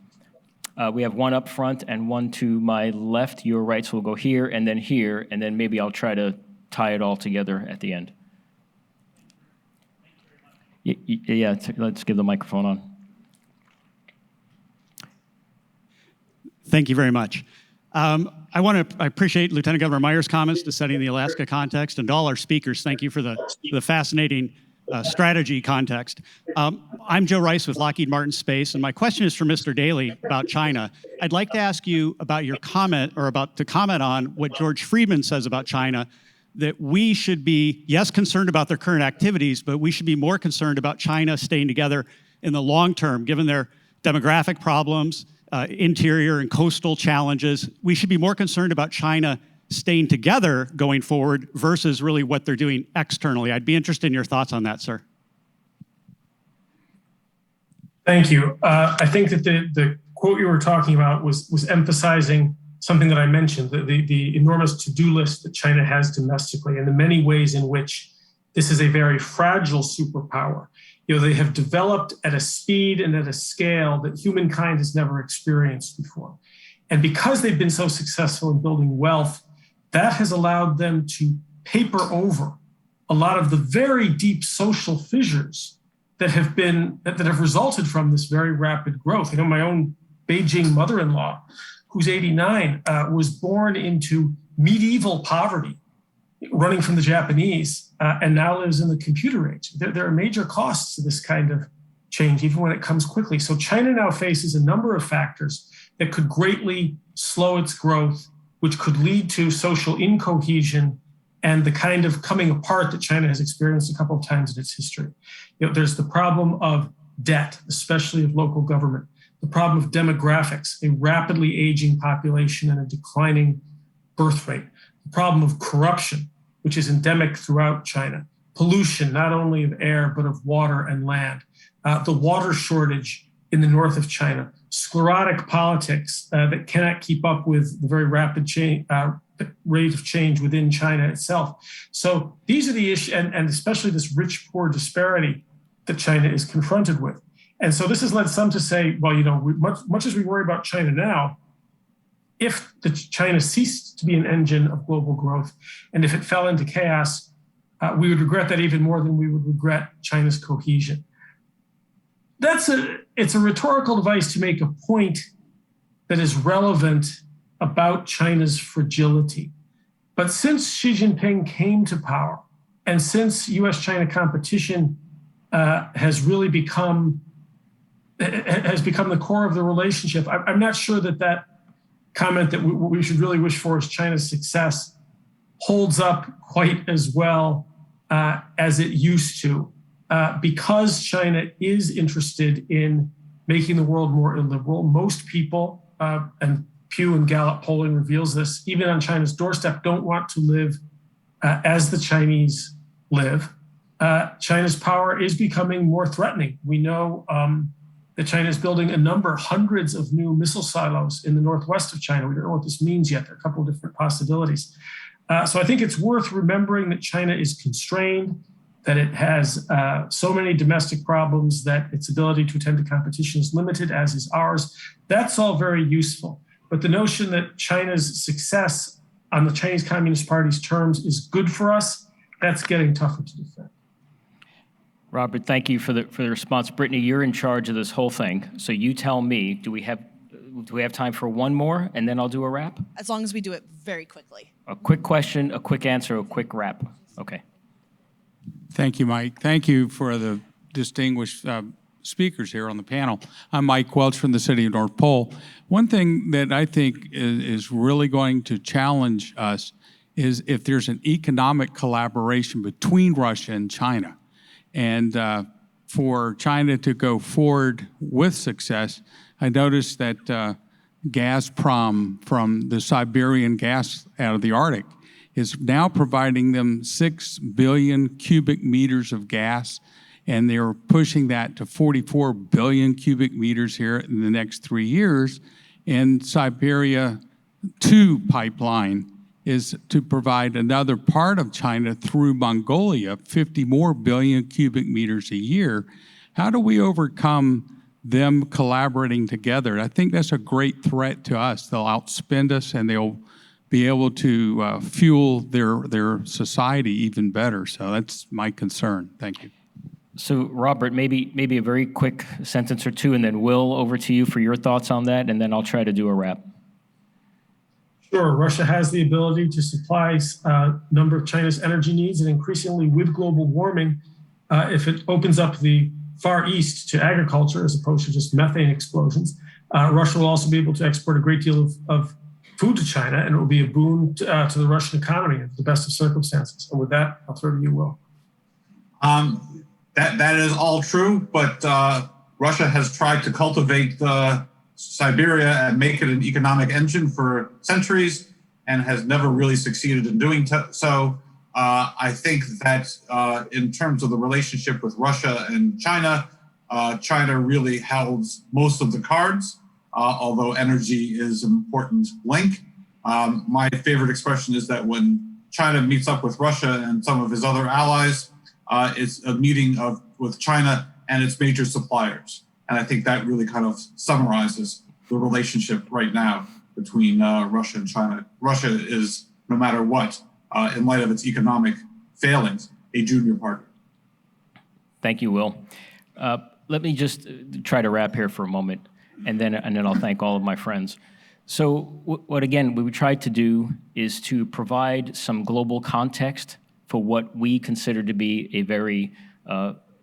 We have one up front and one to my left. Your right, so we'll go here, and then maybe I'll try to tie it all together at the end. Yeah, let's give the microphone on. Thank you very much. I appreciate Lieutenant Governor Meyer's comments to setting the Alaska context, and to all our speakers, thank you for the fascinating strategy context. I'm Joe Rice with Lockheed Martin Space, and my question is for Mr. Daly about China. I'd like to ask you about your comment, or to comment on what George Friedman says about China, that we should be, yes, concerned about their current activities, but we should be more concerned about China staying together in the long term, given their demographic problems, interior and coastal challenges. We should be more concerned about China staying together going forward versus really what they're doing externally. I'd be interested in your thoughts on that, sir. Thank you. I think that the quote you were talking about was emphasizing something that I mentioned, the enormous to-do list that China has domestically, and the many ways in which this is a very fragile superpower. You know, they have developed at a speed and at a scale that humankind has never experienced before. And because they've been so successful in building wealth, that has allowed them to paper over a lot of the very deep social fissures that have resulted from this very rapid growth. You know, my own Beijing mother-in-law, who's 89, was born into medieval poverty, running from the Japanese, and now lives in the computer age. There are major costs to this kind of change, even when it comes quickly. So China now faces a number of factors that could greatly slow its growth, which could lead to social incohesion and the kind of coming apart that China has experienced a couple of times in its history. You know, there's the problem of debt, especially of local government. The problem of demographics, a rapidly aging population and a declining birth rate. The problem of corruption, which is endemic throughout China. Pollution, not only of air, but of water and land. The water shortage in the north of China. Sclerotic politics that cannot keep up with the very rapid rate of change within China itself. So these are the issues, and especially this rich-poor disparity that China is confronted with. And so this has led some to say, well, you know, much as we worry about China now, if China ceased to be an engine of global growth, and if it fell into chaos, we would regret that even more than we would regret China's cohesion. It's a rhetorical device to make a point that is relevant about China's fragility. But since Xi Jinping came to power, and since US-China competition has really become the core of the relationship, I'm not sure that comment that what we should really wish for is China's success holds up quite as well as it used to, because China is interested in making the world more illiberal. Most people, and Pew and Gallup polling reveals this, even on China's doorstep, don't want to live as the Chinese live. China's power is becoming more threatening. We know that China is building hundreds of new missile silos in the northwest of China. We don't know what this means yet. There are a couple of different possibilities. So I think it's worth remembering that China is constrained, that it has so many domestic problems that its ability to attend to competition is limited, as is ours. That's all very useful. But the notion that China's success on the Chinese Communist Party's terms is good for us, that's getting tougher to defend. Robert, thank you for the response. Brittany, you're in charge of this whole thing, so you tell me, do we have time for one more, and then I'll do a wrap? As long as we do it very quickly. A quick question, a quick answer, a quick wrap. Okay. Thank you, Mike. Thank you for the distinguished speakers here on the panel. I'm Mike Welch from the city of North Pole. One thing that I think is really going to challenge us is if there's an economic collaboration between Russia and China. And for China to go forward with success, I noticed that Gazprom from the Siberian gas out of the Arctic is now providing them 6 billion cubic meters of gas, and they're pushing that to 44 billion cubic meters here in the next 3 years. And Siberia 2 pipeline is to provide another part of China through Mongolia, 50 more billion cubic meters a year. How do we overcome them collaborating together? I think that's a great threat to us. They'll outspend us, and they'll be able to fuel their society even better. So that's my concern. Thank you. So, Robert, maybe a very quick sentence or two, and then Will, over to you for your thoughts on that, and then I'll try to do a wrap. Sure, Russia has the ability to supply a number of China's energy needs, and increasingly with global warming, if it opens up the Far East to agriculture as opposed to just methane explosions, Russia will also be able to export a great deal of food to China, and it will be a boon to the Russian economy in the best of circumstances. And with that, I'll throw to you, Will. That is all true, but Russia has tried to cultivate Siberia and make it an economic engine for centuries and has never really succeeded in doing so. I think that in terms of the relationship with Russia and China, China really holds most of the cards, although energy is an important link. My favorite expression is that when China meets up with Russia and some of his other allies, it's a meeting with China and its major suppliers. And I think that really kind of summarizes the relationship right now between Russia and China. Russia is, no matter what, in light of its economic failings, a junior partner. Thank you, Will. Let me just try to wrap here for a moment, and then I'll thank all of my friends. So what we tried to do is to provide some global context for what we consider to be a very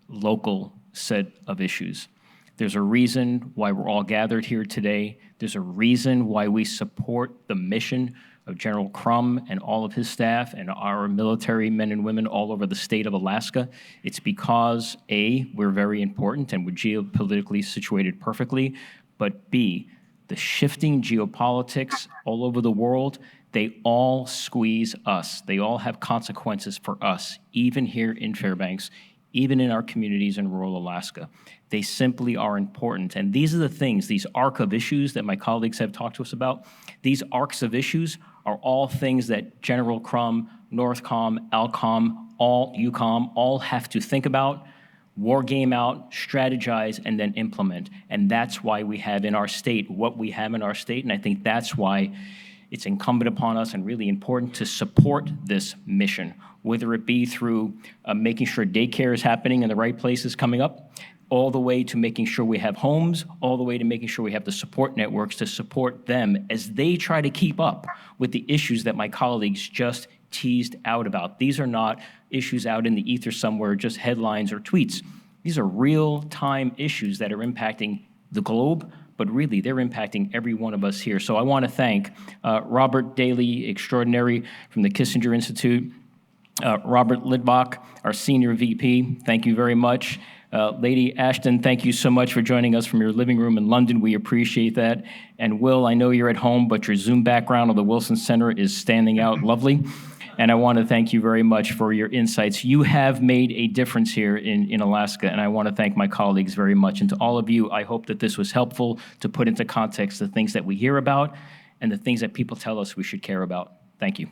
local set of issues. There's a reason why we're all gathered here today. There's a reason why we support the mission of General Crum and all of his staff and our military men and women all over the state of Alaska. It's because, A, we're very important and we're geopolitically situated perfectly, but B, the shifting geopolitics all over the world, they all squeeze us. They all have consequences for us, even here in Fairbanks, even in our communities in rural Alaska. They simply are important. And these are the things, these arc of issues that my colleagues have talked to us about, these arcs of issues are all things that General Crum, Northcom, Alcom, UCOM, all have to think about, war game out, strategize, and then implement. And that's why we have in our state what we have in our state. And I think that's why it's incumbent upon us and really important to support this mission, whether it be through making sure daycare is happening in the right places coming up, all the way to making sure we have homes, all the way to making sure we have the support networks to support them as they try to keep up with the issues that my colleagues just teased out about. These are not issues out in the ether somewhere, just headlines or tweets. These are real-time issues that are impacting the globe, but really they're impacting every one of us here. So I want to thank Robert Daly, extraordinary from the Kissinger Institute, Robert Lipback, our senior VP, thank you very much. Lady Ashton, thank you so much for joining us from your living room in London. We appreciate that. And Will, I know you're at home, but your Zoom background of the Wilson Center is standing out lovely. And I want to thank you very much for your insights. You have made a difference here in Alaska, and I want to thank my colleagues very much. And to all of you, I hope that this was helpful to put into context the things that we hear about and the things that people tell us we should care about. Thank you.